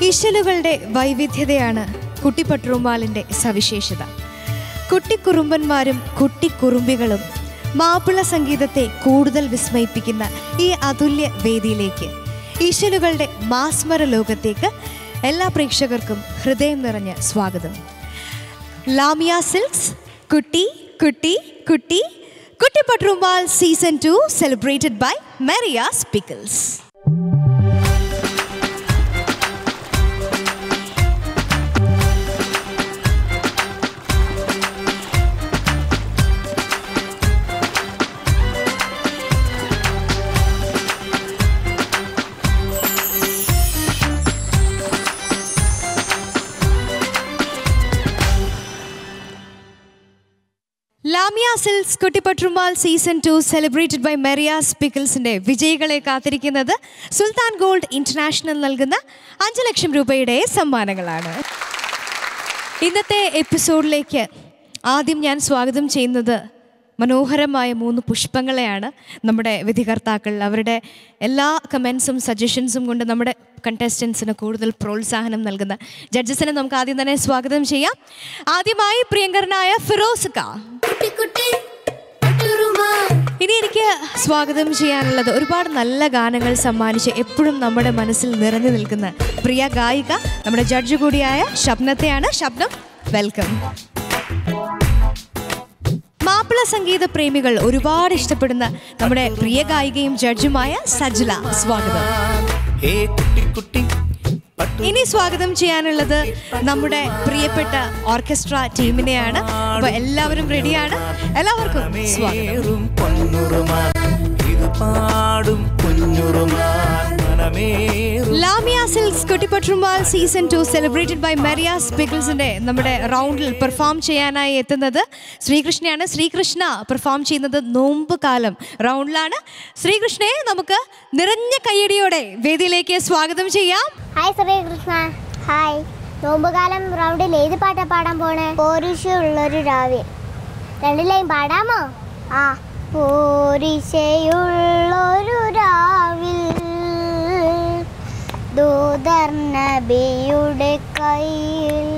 ഇശലുകളുടെ വൈവിധ്യതയാണ് കുട്ടിപ്പട്ടുറുമാലിൻ്റെ സവിശേഷത. കുട്ടിക്കുറുമ്പന്മാരും കുട്ടിക്കുറുമ്പികളും മാപ്പിള സംഗീതത്തെ കൂടുതൽ വിസ്മയിപ്പിക്കുന്ന ഈ അതുല്യ വേദിയിലേക്ക്, ഇശലുകളുടെ മാസ്മര ലോകത്തേക്ക് എല്ലാ പ്രേക്ഷകർക്കും ഹൃദയം നിറഞ്ഞ സ്വാഗതം. ലാമിയ സിൽക്സ് കുട്ടി കുട്ടി കുട്ടി കുട്ടിപ്പട്ടുറുമാൽ season 2 celebrated by Maria's pickles. Lamiya Silks കുട്ടിപ്പട്ടുറുമാൽ സീസൺ 2 സെലിബ്രേറ്റഡ് ബൈ മരിയാസ് പിക്കിൾസിന്റെ വിജയികളെ കാത്തിരിക്കുന്നത് സുൽത്താൻ ഗോൾഡ് ഇന്റർനാഷണൽ നൽകുന്ന 5 ലക്ഷം രൂപയുടെ സമ്മാനങ്ങളാണ്. ഇന്നത്തെ എപ്പിസോഡിലേക്ക് ആദ്യം ഞാൻ സ്വാഗതം ചെയ്യുന്നത് മനോഹരമായ 3 പുഷ്പങ്ങളെയാണ്. നമ്മുടെ വിധികർത്താക്കൾ അവരുടെ എല്ലാ കമൻസും സജഷൻസും കൊണ്ട് നമ്മുടെ കണ്ടസ്റ്റൻസിന് കൂടുതൽ പ്രോത്സാഹനം നൽകുന്ന ജഡ്ജസിനെ നമുക്ക് ആദ്യം തന്നെ സ്വാഗതം ചെയ്യാം. ആദ്യമായി പ്രിയങ്കരനായ ഫിറോസ് ക. ഇനി എനിക്ക് സ്വാഗതം ചെയ്യാനുള്ളത് ഒരുപാട് നല്ല ഗാനങ്ങൾ സമ്മാനിച്ച് എപ്പോഴും നമ്മുടെ മനസ്സിൽ നിറഞ്ഞു നിൽക്കുന്ന പ്രിയ ഗായിക, നമ്മുടെ ജഡ്ജ് കൂടിയായ ഷബ്നത്തെയാണ്. ഷബ്നം, വെൽക്കം. മാപ്പിള സംഗീത പ്രേമികൾ ഒരുപാട് ഇഷ്ടപ്പെടുന്ന നമ്മുടെ പ്രിയ ഗായികയും ജഡ്ജുമായ സജ്ല, സ്വാഗതം. ഇനി സ്വാഗതം ചെയ്യാനുള്ളത് നമ്മുടെ പ്രിയപ്പെട്ട ഓർക്കസ്ട്ര ടീമിനെയാണ്. അപ്പൊ എല്ലാവരും റെഡിയാണ്. എല്ലാവർക്കും സ്വാഗതം. ലാമിയ സിൽക്സ് കുട്ടിപ്പട്ടുറുമാൽ സീസൺ 2 സെലിബ്രേറ്റഡ് ബൈ മരിയാസ് പിക്കിൾസിന്റെ നമ്മുടെ റൗണ്ടിൽ പെർഫോം ചെയ്യാനായി എത്തുന്നത് ശ്രീകൃഷ്ണയാണ്. ശ്രീകൃഷ്ണ പെർഫോം ചെയ്യുന്നത് നോമ്പ് കാലം റൗണ്ടിലാണ്. ശ്രീകൃഷ്ണയെ നമുക്ക് നിറഞ്ഞ കയ്യടിയോടെ വേദിയിലേക്ക് സ്വാഗതം ചെയ്യാം. ഹായ് ശ്രീകൃഷ്ണ. ഹായ്. നോമ്പുകാലം റൗണ്ടിൽ ഏത് പാട്ടാ പാടാൻ പോണേ? പോരിശയുള്ളൊരു രാവിൽ. 2 ലൈൻ പാടാമോ? ആ. പോരിശയുള്ളൊരു രാവിൽ ദൂതർ നബിയുടെ കയ്യിൽ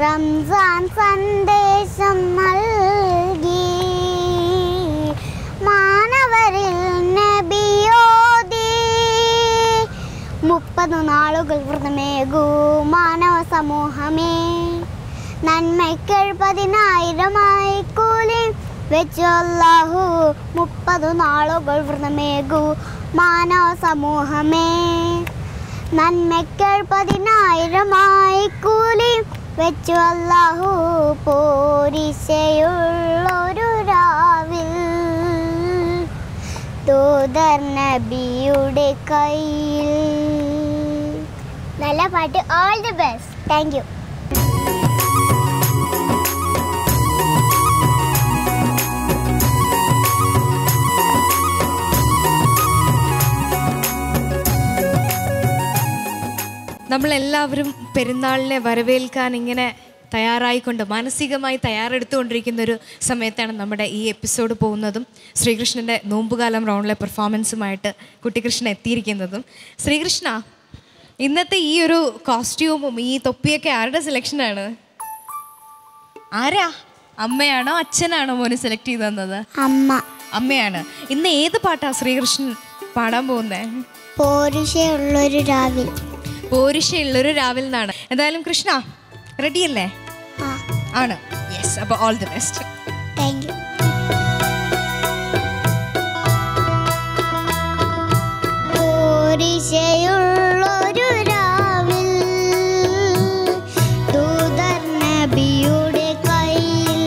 റംസാൻ സന്ദേശം നൽകി മാനവരിൽ നബിയോദി 30 നാളുകൾ വ്രതമേകൂ മാനവ സമൂഹമേ നന്മയ്ക്ക് 70,000 കൂലി വെച്ചു അല്ലാഹു 30 നാളുകൾ വ്രതമേകൂ മാനവ സമൂഹമേ നന്മയ്ക്ക് 70,000 കൂലി വെച്ചു അല്ലാഹു പോരിശയുള്ളൊരു രാവിൽ ദൂതർ നബിയുടെ കയ്യിൽ. നല്ല പാട്ട്. All the best. Thank U. നമ്മളെല്ലാവരും പെരുന്നാളിനെ വരവേൽക്കാൻ ഇങ്ങനെ തയ്യാറായിക്കൊണ്ട് മാനസികമായി തയ്യാറെടുത്തുകൊണ്ടിരിക്കുന്ന ഒരു സമയത്താണ് നമ്മുടെ ഈ എപ്പിസോഡ് പോകുന്നതും ശ്രീകൃഷ്ണൻ്റെ നോമ്പുകാലം റൗണ്ടിലെ പെർഫോമൻസുമായിട്ട് കുട്ടികൃഷ്ണൻ എത്തിയിരിക്കുന്നതും. ശ്രീകൃഷ്ണ, ഇന്നത്തെ ഈ ഒരു കോസ്റ്റ്യൂമും ഈ തൊപ്പിയൊക്കെ ആരുടെ സെലക്ഷനാണ്? ആരാ? അമ്മയാണോ അച്ഛനാണോ മോനെ സെലക്ട് ചെയ്ത് തന്നത്? അമ്മയാണ്. ഇന്ന് ഏത് പാട്ടാ ശ്രീകൃഷ്ണൻ പാടാൻ പോകുന്നത്? പോരിശയുള്ളൊരു രാവിൽ. പോരിശയുള്ളൊരു രാവിൽ എന്നാണ്. എന്തായാലും കൃഷ്ണ റെഡിയല്ലേ? ആണ്. യെസ്. അപ്പോൾ all the best. Thank you. പോരിശയുള്ളൊരു രാവിൽ ദൂതർ നബിയുടെ കയ്യിൽ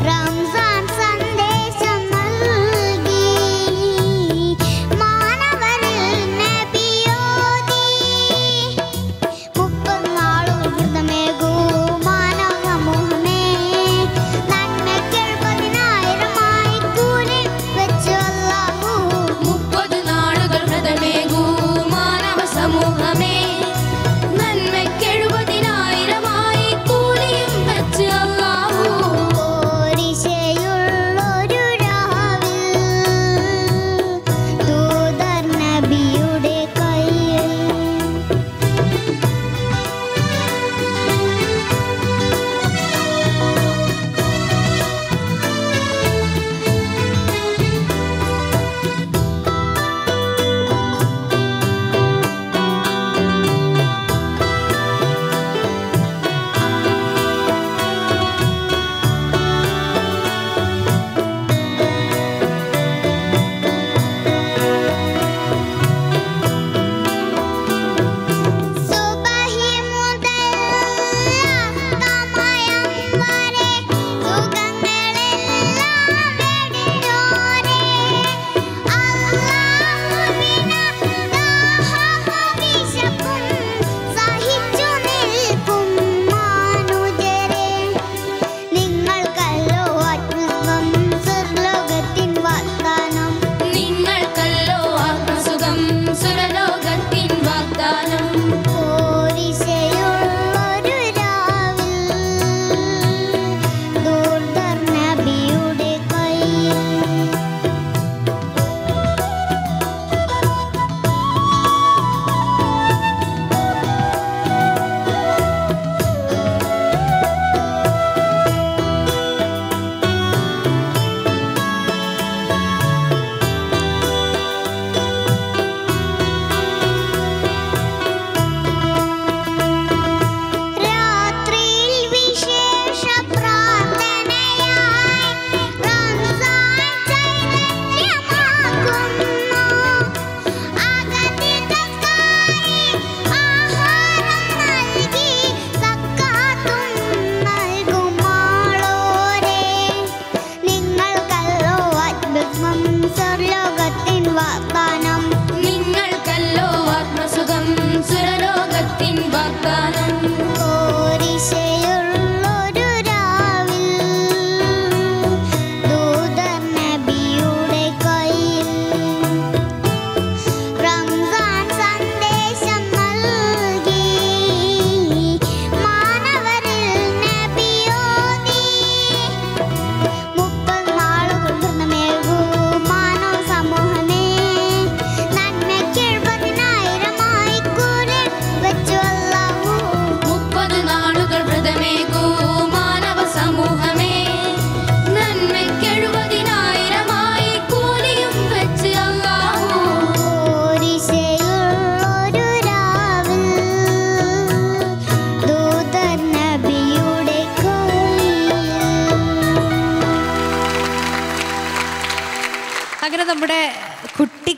റംസാൻ സന്ദേശം നൽകി മാനവരിൽ നബിയോദി 30 നാളുകൾ വ്രതമേകൂ മാനവ സമൂഹമേ നന്മയ്ക്ക് 70,000 കൂലി വെച്ചു അല്ലാഹു 30 നാളുകൾ വ്രതമേ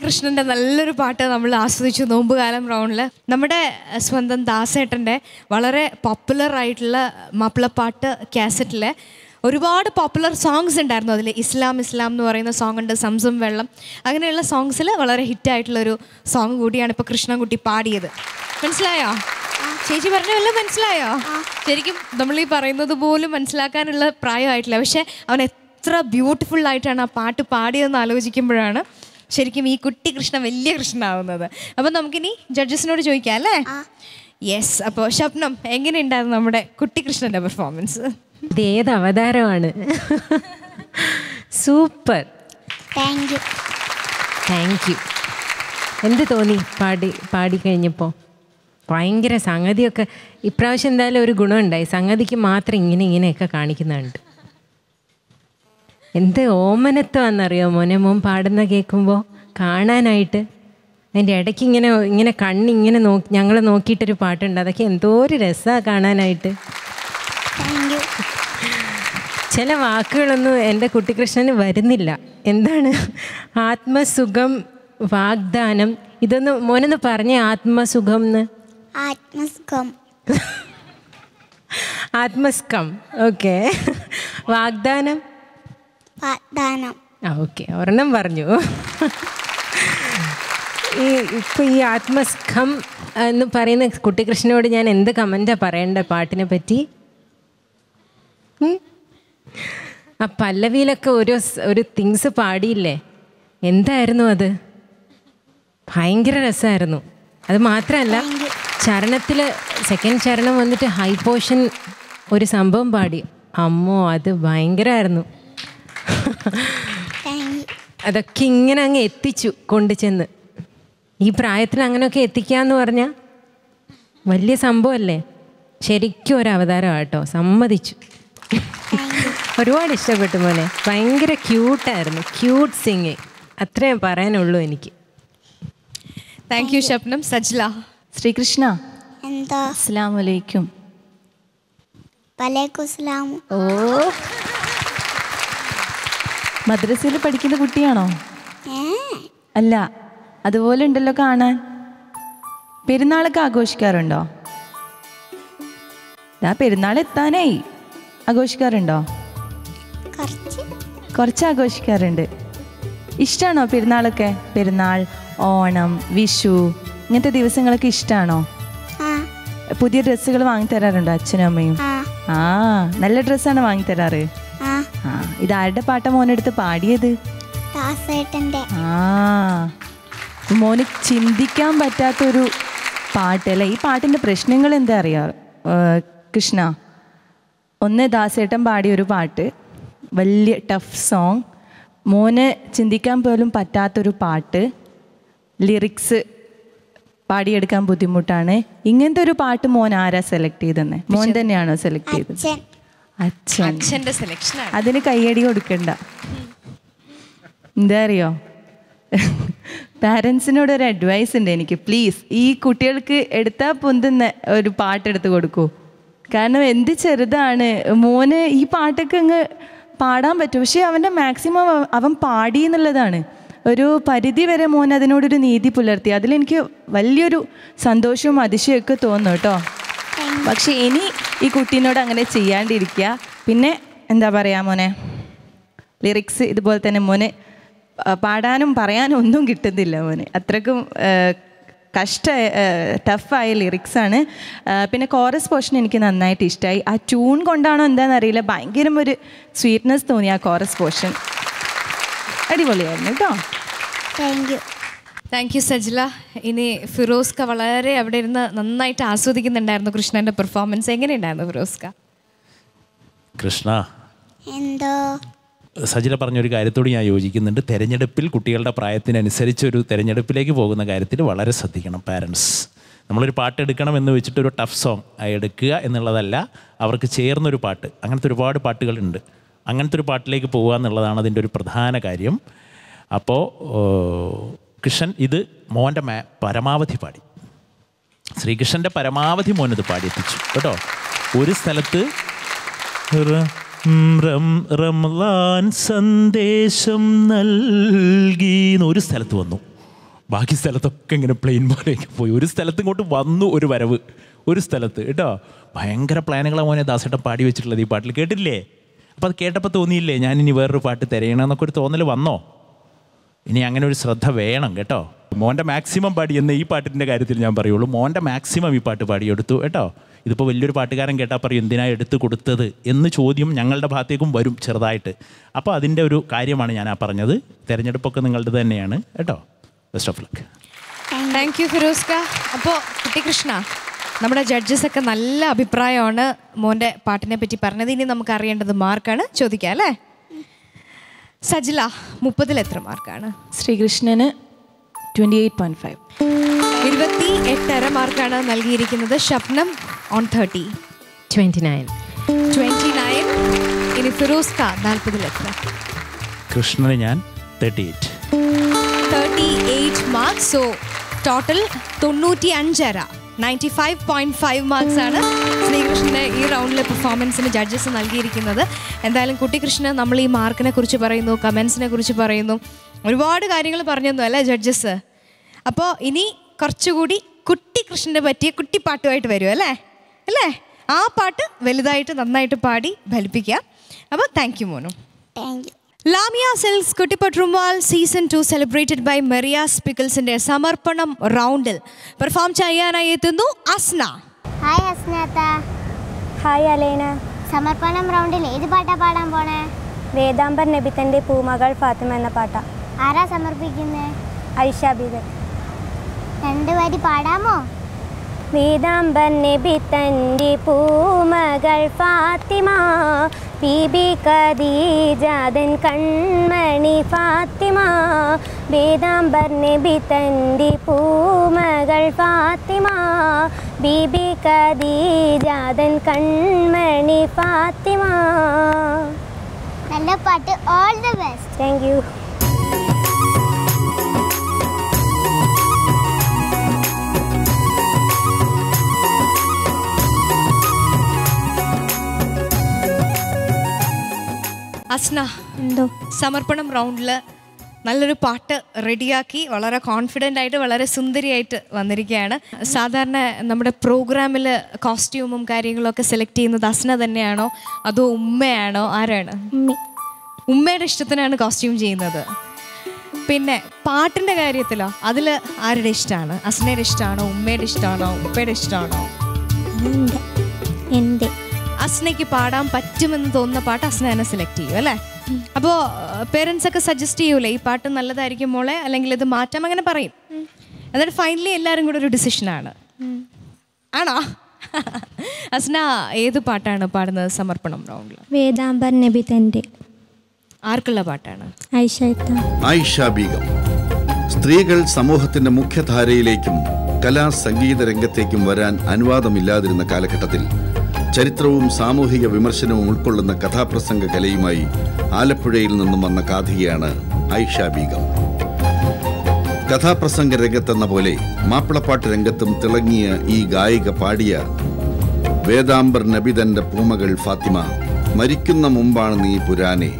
കൃഷ്ണൻ്റെ നല്ലൊരു പാട്ട് നമ്മൾ ആസ്വദിച്ചു നോമ്പുകാലം റൗണ്ടിൽ. നമ്മുടെ സ്വന്തം ദാസേട്ടൻ്റെ വളരെ പോപ്പുലർ ആയിട്ടുള്ള മാപ്പിളപ്പാട്ട് കാസറ്റിൽ ഒരുപാട് പോപ്പുലർ സോങ്സ് ഉണ്ടായിരുന്നു. അതിൽ ഇസ്ലാം എന്ന് പറയുന്ന സോങ് ഉണ്ട്, സംസം വെള്ളം, അങ്ങനെയുള്ള സോങ്സിൽ വളരെ ഹിറ്റായിട്ടുള്ളൊരു സോങ് കൂടിയാണ് ഇപ്പോൾ കൃഷ്ണൻകുട്ടി പാടിയത്. മനസ്സിലായോ? ചേച്ചി പറഞ്ഞ വല്ലതും മനസ്സിലായോ? ശരിക്കും നമ്മൾ ഈ പറയുന്നത് പോലും മനസ്സിലാക്കാനുള്ള പ്രായമായിട്ടില്ല. പക്ഷേ അവൻ എത്ര ബ്യൂട്ടിഫുൾ ആയിട്ടാണ് ആ പാട്ട് പാടിയതെന്ന് ആലോചിക്കുമ്പോഴാണ് ശരിക്കും ഈ കുട്ടി കൃഷ്ണൻ വലിയ കൃഷ്ണനാവുന്നത്. അപ്പം നമുക്കിനി ജഡ്ജസിനോട് ചോദിക്കാം അല്ലേ? യെസ്. അപ്പോൾ ശബ്നം, എങ്ങനെയുണ്ടായിരുന്നു നമ്മുടെ കുട്ടി കൃഷ്ണൻ്റെ പെർഫോമൻസ്? ഇതേത് അവതാരമാണ്? സൂപ്പർ. Thank you. എന്ത് തോന്നി പാടിക്കഴിഞ്ഞപ്പോൾ? ഭയങ്കര സംഗതിയൊക്കെ ഇപ്രാവശ്യം എന്തായാലും ഒരു ഗുണമുണ്ടായി, സംഗതിക്ക് മാത്രം ഇങ്ങനെയൊക്കെ കാണിക്കുന്നുണ്ട്. എന്ത് ഓമനത്വമാണെന്നറിയോ മോനെ മോൻ പാടുന്ന കേൾക്കുമ്പോൾ കാണാനായിട്ട്. അതിൻ്റെ ഇടയ്ക്ക് ഇങ്ങനെ കണ്ണിങ്ങനെ ഞങ്ങളെ നോക്കിയിട്ടൊരു പാട്ടുണ്ട്, അതൊക്കെ എന്തോ ഒരു രസമാണ് കാണാനായിട്ട്. ചില വാക്കുകളൊന്നും എൻ്റെ കുട്ടിക്കൃഷ്ണന് വരുന്നില്ല. എന്താണ് ആത്മസുഖം, വാഗ്ദാനം, ഇതൊന്ന് മോനൊന്ന് പറഞ്ഞേ. ആത്മസുഖം എന്ന് ആത്മസ്കം. ഓക്കെ. വാഗ്ദാനം. ഓക്കെ, ഒരെണ്ണം പറഞ്ഞു. ഇപ്പം ഈ ആത്മസ്കം എന്ന് പറയുന്ന കുട്ടിക്കൃഷ്ണനോട് ഞാൻ എന്ത് കമൻറ്റാണ് പറയേണ്ട പാട്ടിനെ പറ്റി? ആ പല്ലവിയിലൊക്കെ ഒരു തിങ്സ് പാടിയില്ലേ, എന്തായിരുന്നു അത്? ഭയങ്കര രസമായിരുന്നു. അത് മാത്രമല്ല, ചരണത്തിൽ സെക്കൻഡ് ചരണം വന്നിട്ട് ഹൈ പോർഷൻ ഒരു സംഭവം പാടി. അമ്മോ, അത് ഭയങ്കരമായിരുന്നു. അതൊക്കെ ഇങ്ങനെ അങ്ങ് എത്തിച്ചു കൊണ്ടുചെന്ന്. ഈ പ്രായത്തിൽ അങ്ങനെയൊക്കെ എത്തിക്കാന്ന് പറഞ്ഞാൽ വലിയ സംഭവമല്ലേ. ശരിക്കും ഒരു അവതാരമാണ് കേട്ടോ, സമ്മതിച്ചു. ഒരുപാട് ഇഷ്ടപ്പെട്ടു മോനെ, ഭയങ്കര ക്യൂട്ടായിരുന്നു. ക്യൂട്ട് സിംഗിങ്, അത്രേ പറയാനുള്ളൂ എനിക്ക്. Thank you Shabnam. സജ്ല. ശ്രീകൃഷ്ണ, അസ്സലാമു അലൈക്കും. ഓ, മദ്രസയിൽ പഠിക്കുന്ന കുട്ടിയാണോ? അല്ല, അതുപോലെ ഉണ്ടല്ലോ കാണാൻ. പെരുന്നാളൊക്കെ ആഘോഷിക്കാറുണ്ടോ? പെരുന്നാൾ എത്താനായി, ആഘോഷിക്കാറുണ്ടോ? കുറച്ച് ആഘോഷിക്കാറുണ്ട്. ഇഷ്ടമാണോ പെരുന്നാളൊക്കെ? പെരുന്നാൾ, ഓണം, വിഷു ഇങ്ങനത്തെ ദിവസങ്ങളൊക്കെ ഇഷ്ടമാണോ? പുതിയ ഡ്രസ്സുകൾ വാങ്ങിത്തരാറുണ്ടോ അച്ഛനും അമ്മയും? നല്ല ഡ്രസ്സാണ് വാങ്ങിത്തരാറ്. ഇതാരുടെ പാട്ട മോനെടുത്ത് പാടിയത്? മോന് ചിന്തിക്കാൻ പറ്റാത്തൊരു പാട്ടല്ലേ ഈ പാട്ടിൻ്റെ പ്രശ്നങ്ങൾ എന്താ അറിയാ കൃഷ്ണ? ഒന്ന് ദാസേട്ടൻ പാടിയൊരു പാട്ട്, വലിയ ടഫ് സോങ്. മോന് ചിന്തിക്കാൻ പോലും പറ്റാത്തൊരു പാട്ട്, ലിറിക്സ് പാടിയെടുക്കാൻ ബുദ്ധിമുട്ടാണ്. ഇങ്ങനത്തെ ഒരു പാട്ട് മോൻ ആരാ സെലക്ട് ചെയ്തെന്ന്? മോൻ തന്നെയാണോ സെലക്ട് ചെയ്തത്? അച്ഛൻ്റെ സെലക്ഷൻ. അതിന് കയ്യടി കൊടുക്കണ്ട. എന്താ അറിയോ, പാരൻസിനോട് ഒരു അഡ്വൈസ് ഉണ്ട് എനിക്ക്. പ്ലീസ് ഈ കുട്ടികൾക്ക് എടുത്താൽ പൊന്തുന്ന ഒരു പാട്ടെടുത്ത് കൊടുക്കൂ. കാരണം എന്ത് ചെറുതാണ് മോന്, ഈ പാട്ടൊക്കെ അങ്ങ് പാടാൻ പറ്റും. പക്ഷേ അവൻ്റെ മാക്സിമം അവൻ പാടി എന്നുള്ളതാണ്. ഒരു പരിധി വരെ മോൻ അതിനോടൊരു നീതി പുലർത്തി. അതിലെനിക്ക് വലിയൊരു സന്തോഷവും അതിശയമൊക്കെ തോന്നുന്നു കേട്ടോ. പക്ഷെ ഇനി ഈ കുട്ടീനോട് അങ്ങനെ ചെയ്യാണ്ടിരിക്കുക. പിന്നെ എന്താ പറയുക മോനെ, ലിറിക്സ് ഇതുപോലെ തന്നെ മോന് പാടാനും പറയാനും ഒന്നും കിട്ടുന്നില്ല മോന്. അത്രക്കും ടഫായ ലിറിക്സാണ്. പിന്നെ കോറസ് പോർഷൻ എനിക്ക് നന്നായിട്ട് ഇഷ്ടമായി. ആ ട്യൂൺ കൊണ്ടാണോ എന്താണെന്നറിയില്ല, ഭയങ്കര ഒരു സ്വീറ്റ്നെസ് തോന്നി ആ കോറസ് പോർഷൻ. അടിപൊളിയായിരുന്നു കേട്ടോ. Thank you Sajla. ഇനി ഫിറോസ്ക വളരെ അവിടെ ഇരുന്ന് നന്നായിട്ട് ആസ്വദിക്കുന്നുണ്ടായിരുന്നു കൃഷ്ണൻ്റെ പെർഫോമൻസ്. എങ്ങനെയുണ്ടായിരുന്നു ഫിറോസ്ക? കൃഷ്ണ, സജില പറഞ്ഞൊരു കാര്യത്തോട് ഞാൻ യോജിക്കുന്നുണ്ട്. തെരഞ്ഞെടുപ്പിൽ കുട്ടികളുടെ പ്രായത്തിനനുസരിച്ചൊരു തെരഞ്ഞെടുപ്പിലേക്ക് പോകുന്ന കാര്യത്തിൽ വളരെ ശ്രദ്ധിക്കണം പാരൻസ്. നമ്മളൊരു പാട്ട് എടുക്കണം എന്ന് വെച്ചിട്ടൊരു ടഫ് സോങ് എടുക്കുക എന്നുള്ളതല്ല, അവർക്ക് ചേർന്നൊരു പാട്ട്. അങ്ങനത്തെ ഒരുപാട് പാട്ടുകളുണ്ട്. അങ്ങനത്തെ ഒരു പാട്ടിലേക്ക് പോകുക എന്നുള്ളതാണ് അതിൻ്റെ ഒരു പ്രധാന കാര്യം. അപ്പോൾ കൃഷ്ണൻ ഇത് മോൻ്റെ പരമാവധി പാടി, ശ്രീകൃഷ്ണൻ്റെ പരമാവധി മോനത് പാടിയെത്തിച്ചു കേട്ടോ. ഒരു സ്ഥലത്ത് റംളാൻ സന്ദേശം നൽകി ഒരു സ്ഥലത്ത് വന്നു. ബാക്കി സ്ഥലത്തൊക്കെ ഇങ്ങനെ പ്ലെയിൻ പോലെയൊക്കെ പോയി. ഒരു സ്ഥലത്ത് ഇങ്ങോട്ട് വന്നു, ഒരു വരവ് ഒരു സ്ഥലത്ത് കേട്ടോ. ഭയങ്കര പ്ലാനുകളാണ് മോനെ ദാസേട്ടൻ പാടി വെച്ചിട്ടുള്ളത് ഈ പാട്ടിൽ, കേട്ടില്ലേ? അപ്പോൾ അത് കേട്ടപ്പോൾ തോന്നിയില്ലേ ഞാൻ ഇനി വേറൊരു പാട്ട് തിരയണമെന്നൊക്കെ ഒരു തോന്നൽ വന്നോ? ഇനി അങ്ങനെ ഒരു ശ്രദ്ധ വേണം കേട്ടോ. മോൻ്റെ മാക്സിമം പാടി എന്ന് ഈ പാട്ടിൻ്റെ കാര്യത്തിൽ ഞാൻ പറയുള്ളൂ. മോൻ്റെ മാക്സിമം ഈ പാട്ട് പാടിയെടുത്തു കേട്ടോ. ഇതിപ്പോൾ വലിയൊരു പാട്ടുകാരൻ കേട്ടാൽ പറയും എന്തിനാണ് എടുത്തു കൊടുത്തത് എന്ന് ചോദ്യം ഞങ്ങളുടെ ഭാഗത്തേക്കും വരും ചെറുതായിട്ട്. അപ്പോൾ അതിൻ്റെ ഒരു കാര്യമാണ് ഞാൻ പറഞ്ഞത്. തിരഞ്ഞെടുപ്പൊക്കെ നിങ്ങളുടെ തന്നെയാണ് കേട്ടോ. Best of luck. Thank you ഫിറോസ്ക. അപ്പോൾ കുട്ടികൃഷ്ണ, നമ്മുടെ ജഡ്ജസൊക്കെ നല്ല അഭിപ്രായമാണ് മോൻ്റെ പാട്ടിനെ പറ്റി പറഞ്ഞത്. ഇനി നമുക്ക് അറിയേണ്ടത് മാർക്കാണ്. ചോദിക്കാം അല്ലേ? സജില, 30-ൽ എത്ര മാർക്കാണ്? ശ്രീകൃഷ്ണന് 28.5. 28.5 മാർക്കാണ് നൽകിയിരിക്കുന്നത്. ഷബ്നം ഓൺ 30. 29. ഇനി ഫിറോസ്ക 40-ൽ എത്ര? കൃഷ്ണന് ഞാൻ 38. 38 മാർക്സ്. സോ ടോട്ടൽ 95.5, 95.5 മാർക്സ് ആണ് ശ്രീകൃഷ്ണൻ്റെ ഈ റൗണ്ടിലെ പെർഫോമൻസിന് ജഡ്ജസ് നൽകിയിരിക്കുന്നത്. എന്തായാലും കുട്ടികൃഷ്ണൻ നമ്മൾ ഈ മാർക്കിനെ കുറിച്ച് പറയുന്നു, കമൻസിനെ കുറിച്ച് പറയുന്നു, ഒരുപാട് കാര്യങ്ങൾ പറഞ്ഞൊന്നും അല്ലേ ജഡ്ജസ്. അപ്പോൾ ഇനി കുറച്ചുകൂടി കുട്ടികൃഷ്ണനെ പറ്റിയ കുട്ടിപ്പാട്ടുമായിട്ട് വരും അല്ലേ? ആ പാട്ട് വലുതായിട്ട് നന്നായിട്ട് പാടി ഫലിപ്പിക്കാം. അപ്പോൾ thank you Monu. Thank you. Lamiya Silks കുട്ടിപ്പട്ടുറുമ്പാൽ സീസൺ 2 സെലിബ്രേറ്റഡ് ബൈ മെറിയാസ് പിക്കിൾസിന്റെ സമർപ്പണം റൗണ്ടിൽ പെർഫോം ചെയ്യാനായി എത്തുന്നു അസ്ന. ഹായ് അസ്നാത്ത. ഹായ് അലേന. സമർപ്പണം റൗണ്ടിൽ ഏത് പാട്ടാ പാടാൻ പോണേ? വേദാംബർ നബി തൻ്റെ പൂമകൾ ഫാത്തിമ എന്ന പാട്ടാ. ആരാ സമർപ്പിക്കുന്നേ? ഐഷ ബീഗം. 2 വരി പാടാമോ? വേദാംബർ നബി തൻ്റെ പൂമകൾ ഫാത്തിമ, ബീബി ഖദീജതൻ കൺമണി ഫാത്തിമ. വേദാംബർ നബി തൻ്റെ പൂമകൾ ഫാത്തിമ, ബീബി ഖദീജതൻ കൺമണി ഫാത്തിമ. നല്ല പാട്ട്. All the best. Thank U. Asna, എന്തോ സമർപ്പണം റൗണ്ടിൽ നല്ലൊരു പാട്ട് റെഡിയാക്കി വളരെ കോൺഫിഡൻ്റ് ആയിട്ട് വളരെ സുന്ദരിയായിട്ട് വന്നിരിക്കുകയാണ്. സാധാരണ നമ്മുടെ പ്രോഗ്രാമിൽ കോസ്റ്റ്യൂമും കാര്യങ്ങളൊക്കെ സെലക്ട് ചെയ്യുന്നത് അസ്ന തന്നെയാണോ അതോ ഉമ്മയാണോ? ആരാണ്? ഉമ്മയുടെ ഇഷ്ടത്തിനാണ് കോസ്റ്റ്യൂം ചെയ്യുന്നത്. പിന്നെ പാട്ടിൻ്റെ കാര്യത്തിലോ അതിൽ ആരുടെ ഇഷ്ടമാണ്? അസ്നയുടെ ഇഷ്ടമാണോ, ഉമ്മയുടെ ഇഷ്ടമാണോ, ഉപ്പയുടെ ഇഷ്ടമാണോ? എൻ്റെ. അസ്നയ്ക്ക് പാടാൻ പറ്റുമെന്ന് തോന്നുന്ന പാട്ട് അസ്ന തന്നെ സെലക്ട് ചെയ്യും അല്ലേ? അപ്പോൾ പേരൻസ് ഒക്കെ സജസ്റ്റ് ചെയ്യൂലേ ഈ പാട്ട് നല്ലതായിരിക്കും മോളെ, അല്ലെങ്കിൽ ഇത് മാറ്റാം, അങ്ങനെ പറയും. എന്നിട്ട് ഫൈനലി എല്ലാവരും കൂടെ ഒരു ഡിസിഷനാണ്. ആണോ? അസ്ന ഏത് പാട്ടാണ് പാടുന്നത് സമർപ്പണം റൗണ്ടിൽ? വേദാംബർ നബി തൻ്റെ. ആർക്കുള്ള പാട്ടാണ്? ആയിഷ ബീഗം. സ്ത്രീകൾ സമൂഹത്തിന്റെ മുഖ്യധാരയിലേക്കും കലാ സംഗീത രംഗത്തേക്കും വരാൻ അനുവാദമില്ലാതിരുന്ന കാലഘട്ടത്തിൽ ചരിത്രവും സാമൂഹിക വിമർശനവും ഉൾക്കൊള്ളുന്ന കഥാപ്രസംഗ കലയുമായി ആലപ്പുഴയിൽ നിന്നും വന്ന കാഥികയാണ് ആയിഷ ബീഗം. കഥാപ്രസംഗ രംഗത്തെന്ന പോലെ മാപ്പിളപ്പാട്ട് രംഗത്തും തിളങ്ങിയ ഈ ഗായിക പാടിയ വേദാംബർ നബിതന്റെ പൂമകൾ ഫാത്തിമ, മരിക്കുന്ന മുമ്പാണ് നീ പുരാനെ,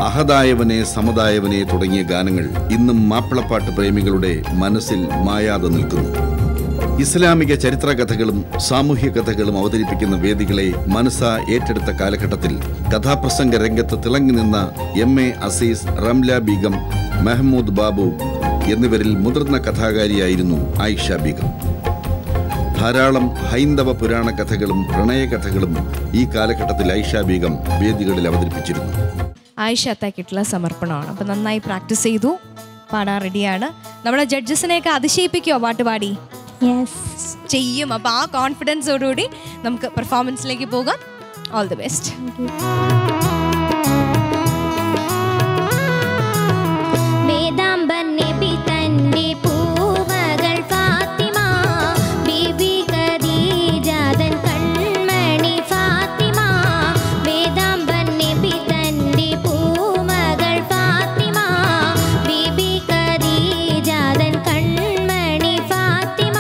അഹദായവനെ സമതായവനെ തുടങ്ങിയ ഗാനങ്ങൾ ഇന്നും മാപ്പിളപ്പാട്ട് പ്രേമികളുടെ മനസ്സിൽ മായാതെ നിൽക്കുന്നു. ഇസ്ലാമിക ചരിത്രകഥകളും സാമൂഹ്യ കഥകളും അവതരിപ്പിക്കുന്ന വേദികളെ മനസ്സ ഏറ്റെടുത്ത കാലഘട്ടത്തിൽ കഥാപ്രസംഗ രംഗത്ത് തിളങ്ങി നിന്ന MA അസീസ്, റംല ബീഗം, മെഹമ്മൂദ് ബാബു എന്നിവരിൽ മുതിർന്ന കഥാകാരിയായിരുന്നു ആയിഷ ബീഗം. ധാരാളം ഹൈന്ദവ പുരാണ കഥകളും പ്രണയകഥകളും ഈ കാലഘട്ടത്തിൽ ആയിഷ ബീഗം വേദികളിൽ അവതരിപ്പിച്ചിരുന്നു. ആയിഷ അത്താക്കിയിട്ടുള്ള സമർപ്പണമാണ്. അപ്പം നന്നായി പ്രാക്ടീസ് ചെയ്തു, പാടാൻ റെഡിയാണ്. നമ്മുടെ ജഡ്ജസിനെയൊക്കെ അതിശയിപ്പിക്കുമോ പാട്ട് പാടി? ചെയ്യും. അപ്പോൾ ആ കോൺഫിഡൻസോടുകൂടി നമുക്ക് പെർഫോമൻസിലേക്ക് പോകാം. All the best. വേദാംബർ നബി തൻ്റെ പൂമകൾ ഫാത്തിമ, ബീബി ഖദീജതൻ കൺമണി ഫാത്തിമ. വേദാംബർ നബി തൻ്റെ പൂമകൾ ഫാത്തിമ, ബീബി ഖദീജതൻ കൺമണി ഫാത്തിമ.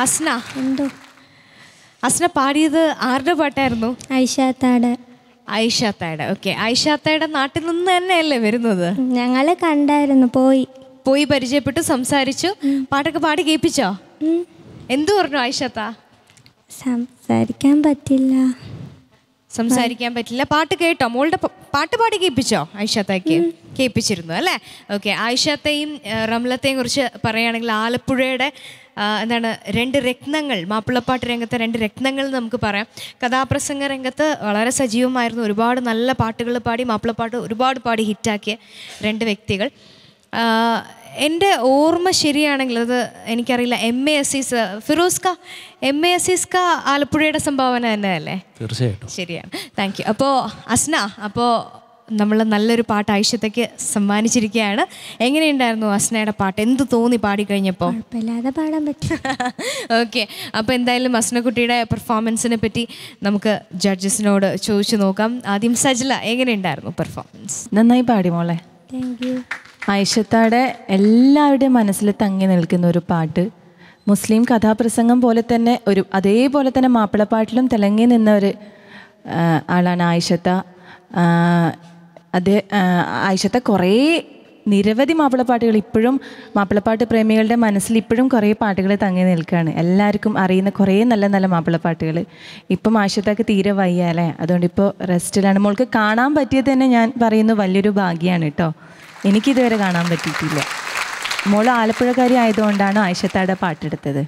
അസ്ന, എന്തോ അസ്ന പാടിയത് ആരുടെ പാട്ടായിരുന്നു? ഐഷാത്താടെ. ഐഷാത്തയുടെ. ഓക്കെ, ഐഷാത്തയുടെ നാട്ടിൽ നിന്ന് തന്നെയല്ലേ വരുന്നത്? ഞങ്ങൾ കണ്ടായിരുന്നു, പോയി പരിചയപ്പെട്ടു, സംസാരിച്ചു, പാട്ടൊക്കെ പാടി കേൾപ്പിച്ചോ? എന്തു പറഞ്ഞു ഐഷാത്ത? സംസാരിക്കാൻ പറ്റില്ല. പാട്ട് കേട്ടോ? മോളുടെ പാട്ട് പാടി കേൾപ്പിച്ചോ? ഐഷാത്തയ്ക്ക് കേൾപ്പിച്ചിരുന്നു അല്ലേ? ഓക്കെ, ഐഷാത്തയും റംലത്തെയും കുറിച്ച് പറയുകയാണെങ്കിൽ ആലപ്പുഴയുടെ എന്താണ് 2 രത്നങ്ങൾ, മാപ്പിളപ്പാട്ട് രംഗത്തെ 2 രത്നങ്ങൾ നമുക്ക് പറയാം. കഥാപ്രസംഗ രംഗത്ത് വളരെ സജീവമായിരുന്നു. ഒരുപാട് നല്ല പാട്ടുകൾ പാടി, മാപ്പിളപ്പാട്ട് ഒരുപാട് പാടി ഹിറ്റാക്കിയ 2 വ്യക്തികൾ. എൻ്റെ ഓർമ്മ ശരിയാണെങ്കിൽ, അത് എനിക്കറിയില്ല, MA അസീസ്, ഫിറോസ്ക, MA അസീസ്ക ആലപ്പുഴയുടെ സംഭാവന തന്നെ അല്ലേ? തീർച്ചയായിട്ടും ശരിയാണ്. Thank you. അപ്പോൾ അസ്ന, അപ്പോൾ നമ്മൾ നല്ലൊരു പാട്ട് ഐഷത്തയ്ക്ക് സമ്മാനിച്ചിരിക്കുകയാണ്. എങ്ങനെയുണ്ടായിരുന്നു അസ്നയുടെ പാട്ട്? എന്ത് തോന്നി പാടിക്കഴിഞ്ഞപ്പോൾ? കുഴപ്പമില്ലാതെ പാടാൻ പറ്റും. ഓക്കെ, അപ്പോൾ എന്തായാലും അസ്നക്കുട്ടിയുടെ പെർഫോമൻസിനെ പറ്റി നമുക്ക് ജഡ്ജസിനോട് ചോദിച്ചു നോക്കാം. ആദ്യം സജ്ല, എങ്ങനെയുണ്ടായിരുന്നു പെർഫോമൻസ്? നന്നായി പാടി മോളെ. Thank you. ഐഷത്താടെ എല്ലാവരുടെയും മനസ്സിൽ തങ്ങി നിൽക്കുന്ന ഒരു പാട്ട്, മുസ്ലിം കഥാപ്രസംഗം പോലെ തന്നെ അതേപോലെ തന്നെ മാപ്പിളപ്പാട്ടിലും തിളങ്ങി നിന്ന ഒരു ആളാണ് ഐഷത്ത. ഐഷത്ത കുറേ നിരവധി മാപ്പിളപ്പാട്ടുകൾ ഇപ്പോഴും മാപ്പിളപ്പാട്ട് പ്രേമികളുടെ മനസ്സിൽ ഇപ്പോഴും കുറേ പാട്ടുകൾ തങ്ങി നിൽക്കുകയാണ്. എല്ലാവർക്കും അറിയുന്ന കുറേ നല്ല നല്ല മാപ്പിളപ്പാട്ടുകൾ. ഇപ്പം ആയിഷത്തക്ക് തീരെ വയ്യ അല്ലേ, അതുകൊണ്ട് ഇപ്പോൾ റെസ്റ്റിലാണ്. മോൾക്ക് കാണാൻ പറ്റിയത് തന്നെ ഞാൻ പറയുന്നു വലിയൊരു ഭാഗ്യമാണ് കേട്ടോ. എനിക്കിതുവരെ കാണാൻ പറ്റിയിട്ടില്ല. മോൾ ആലപ്പുഴക്കാരി ആയതുകൊണ്ടാണോ ആയിഷത്താടെ പാട്ടെടുത്തത്?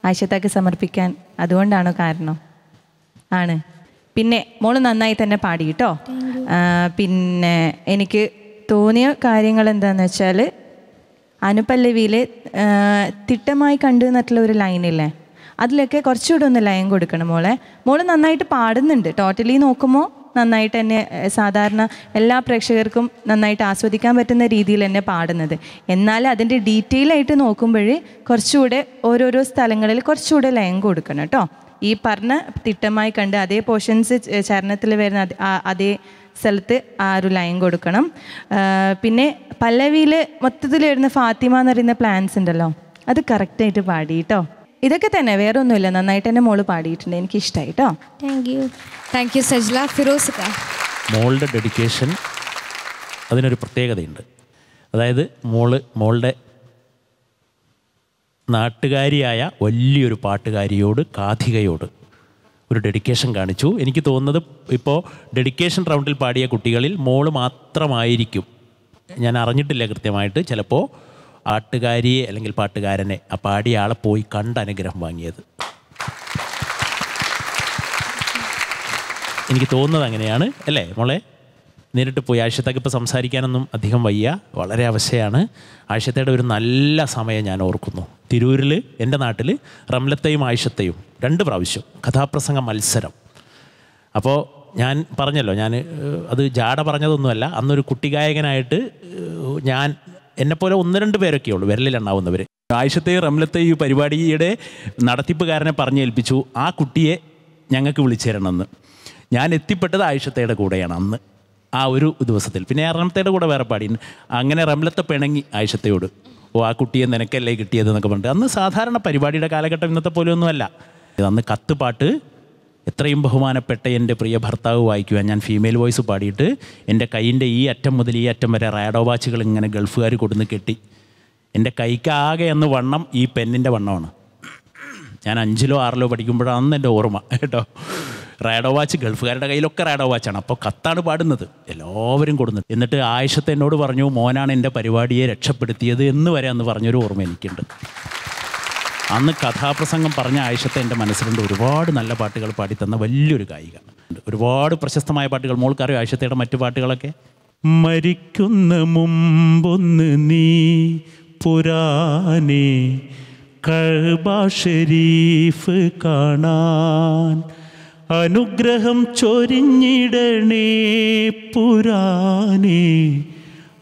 ആയിഷത്താക്ക് സമർപ്പിക്കാൻ അതുകൊണ്ടാണോ കാരണം? ആണ്. പിന്നെ മോള് നന്നായി തന്നെ പാടി കേട്ടോ. പിന്നെ എനിക്ക് തോന്നിയ കാര്യങ്ങൾ എന്താണെന്ന് വെച്ചാൽ, അനുപല്ലവിയിൽ തിട്ടമായി കണ്ടു എന്നിട്ടുള്ള ഒരു ലൈനില്ലേ, അതിലൊക്കെ കുറച്ചുകൂടെ ഒന്ന് ലൈൻ കൊടുക്കണം മോളെ. മോള് നന്നായിട്ട് പാടുന്നുണ്ട്. ടോട്ടലി നോക്കുമ്പോൾ നന്നായിട്ട് തന്നെ, സാധാരണ എല്ലാ പ്രേക്ഷകർക്കും നന്നായിട്ട് ആസ്വദിക്കാൻ പറ്റുന്ന രീതിയിൽ തന്നെ പാടുന്നത്. എന്നാൽ അതിൻ്റെ ഡീറ്റെയിൽ ആയിട്ട് നോക്കുമ്പോൾ കുറച്ചുകൂടെ ഓരോരോ സ്ഥലങ്ങളിൽ കുറച്ചുകൂടെ ലൈൻ കൊടുക്കണം കേട്ടോ. ഈ പറഞ്ഞ തിട്ടമായി കണ്ട് അതേ പോർഷൻസ് ചരണത്തിൽ വരുന്ന അതേ സ്ഥലത്ത് ആ ഒരു ലൈൻ കൊടുക്കണം. പിന്നെ പല്ലവിയിൽ മൊത്തത്തിൽ വരുന്ന ഫാത്തിമ എന്ന് പറയുന്ന പ്ലാൻസ് ഉണ്ടല്ലോ, അത് കറക്റ്റായിട്ട് പാടി കേട്ടോ. ഇതൊക്കെ തന്നെ, വേറെ ഒന്നുമില്ല, നന്നായിട്ട് തന്നെ മോള് പാടിയിട്ടുണ്ട്, എനിക്ക് ഇഷ്ടമായി കേട്ടോ. Thank you Sajla. ഫിറോസ്ക, മോളുടെ ഡെഡിക്കേഷൻ അതിനൊരു പ്രത്യേകതയുണ്ട്. അതായത് മോളുടെ നാട്ടുകാരിയായ വലിയൊരു പാട്ടുകാരിയോട്, കാഥികയോട് ഒരു ഡെഡിക്കേഷൻ കാണിച്ചു. എനിക്ക് തോന്നുന്നത് ഇപ്പോൾ ഡെഡിക്കേഷൻ റൗണ്ടിൽ പാടിയ കുട്ടികളിൽ മോള് മാത്രമായിരിക്കും, ഞാൻ അറിഞ്ഞിട്ടില്ല കൃത്യമായിട്ട്, ചിലപ്പോൾ പാട്ടുകാരിയെ അല്ലെങ്കിൽ പാട്ടുകാരനെ, ആ പാടിയ ആളെ പോയി കണ്ട് അനുഗ്രഹം വാങ്ങിയത്. എനിക്ക് തോന്നുന്നത് അങ്ങനെയാണ് അല്ലേ മോളെ? നേരിട്ട് പോയി. ആയിഷത്തക്ക് ഇപ്പോൾ സംസാരിക്കാനൊന്നും അധികം വയ്യ, വളരെ അവശയാണ്. ആയിഷത്തയുടെ ഒരു നല്ല സമയം ഞാൻ ഓർക്കുന്നു. തിരൂരിൽ, എൻ്റെ നാട്ടിൽ, റംലത്തെയും ആയിഷത്തെയും 2 പ്രാവശ്യം കഥാപ്രസംഗ മത്സരം. അപ്പോൾ ഞാൻ പറഞ്ഞല്ലോ, അത് ജാട പറഞ്ഞതൊന്നുമല്ല, അന്നൊരു കുട്ടിഗായകനായിട്ട് എന്നെപ്പോലെ 1-2 പേരൊക്കെ ഉള്ളൂ, വിരലിലെണ്ണാവുന്നവർ. ആയിഷത്തെയും റംലത്തെയും ഈ പരിപാടിയുടെ നടത്തിപ്പുകാരനെ പറഞ്ഞേൽപ്പിച്ചു ആ കുട്ടിയെ ഞങ്ങൾക്ക് വിളിച്ചു തരണമെന്ന്. ഞാൻ എത്തിപ്പെട്ടത് ആയിഷത്തയുടെ കൂടെയാണ് അന്ന്, ആ ഒരു ദിവസത്തിൽ. പിന്നെ റംലത്തയുടെ കൂടെ വേറെ പാടി. അങ്ങനെ റംലത്തെ പിണങ്ങി ആയിഷത്തയോട്, ആ കുട്ടിയെ നിനക്കല്ലേ കിട്ടിയതെന്നൊക്കെ പറഞ്ഞിട്ട്. അന്ന് സാധാരണ പരിപാടിയുടെ കാലഘട്ടം ഇന്നത്തെ പോലെയൊന്നുമല്ല. അന്ന് കത്ത് പാട്ട്, എത്രയും ബഹുമാനപ്പെട്ട എൻ്റെ പ്രിയ ഭർത്താവ് വായിക്കുവാൻ ഞാൻ ഫീമെയിൽ വോയിസ് പാടിയിട്ട് എൻ്റെ കൈയിൻ്റെ ഈ അറ്റം മുതൽ ഈ അറ്റം വരെ റാഡോ വാച്ചുകൾ ഇങ്ങനെ ഗൾഫുകാർ കൊടുന്ന് കെട്ടി. എൻ്റെ കൈക്കാകെ എന്ന് വണ്ണം ഈ പെന്നിൻ്റെ വണ്ണമാണ്. ഞാൻ 5ലോ 6ലോ പഠിക്കുമ്പോഴാണ് എൻ്റെ ഓർമ്മ കേട്ടോ. റാഡോ വാച്ച്, ഗൾഫുകാരുടെ കയ്യിലൊക്കെ റാഡോ വാച്ചാണ്. അപ്പോൾ കത്താണ് പാടുന്നത്, എല്ലാവരും കൊടുന്നത്. എന്നിട്ട് ആയിഷത്ത് എന്നോട് പറഞ്ഞു, മോനാണ് എൻ്റെ പരിപാടിയെ രക്ഷപ്പെടുത്തിയത് എന്ന് വരെ അന്ന് പറഞ്ഞൊരു ഓർമ്മ എനിക്കുണ്ട്. അന്ന് കഥാപ്രസംഗം പറഞ്ഞ ആയിഷത്തെ എൻ്റെ മനസ്സിലുണ്ട്. ഒരുപാട് നല്ല പാട്ടുകൾ പാടിത്തന്ന വലിയൊരു ഗായിക. ഒരുപാട് പ്രശസ്തമായ പാട്ടുകൾ മോൾക്കറിയോ ആയിഷത്തയുടെ മറ്റു പാട്ടുകളൊക്കെ? മരിക്കുന്ന മുമ്പൊന്ന് നീ പുരാനേ കഅബ ഷരീഫ് കാണാൻ അനുഗ്രഹം ചൊരിഞ്ഞിടണേ പുരാനേ,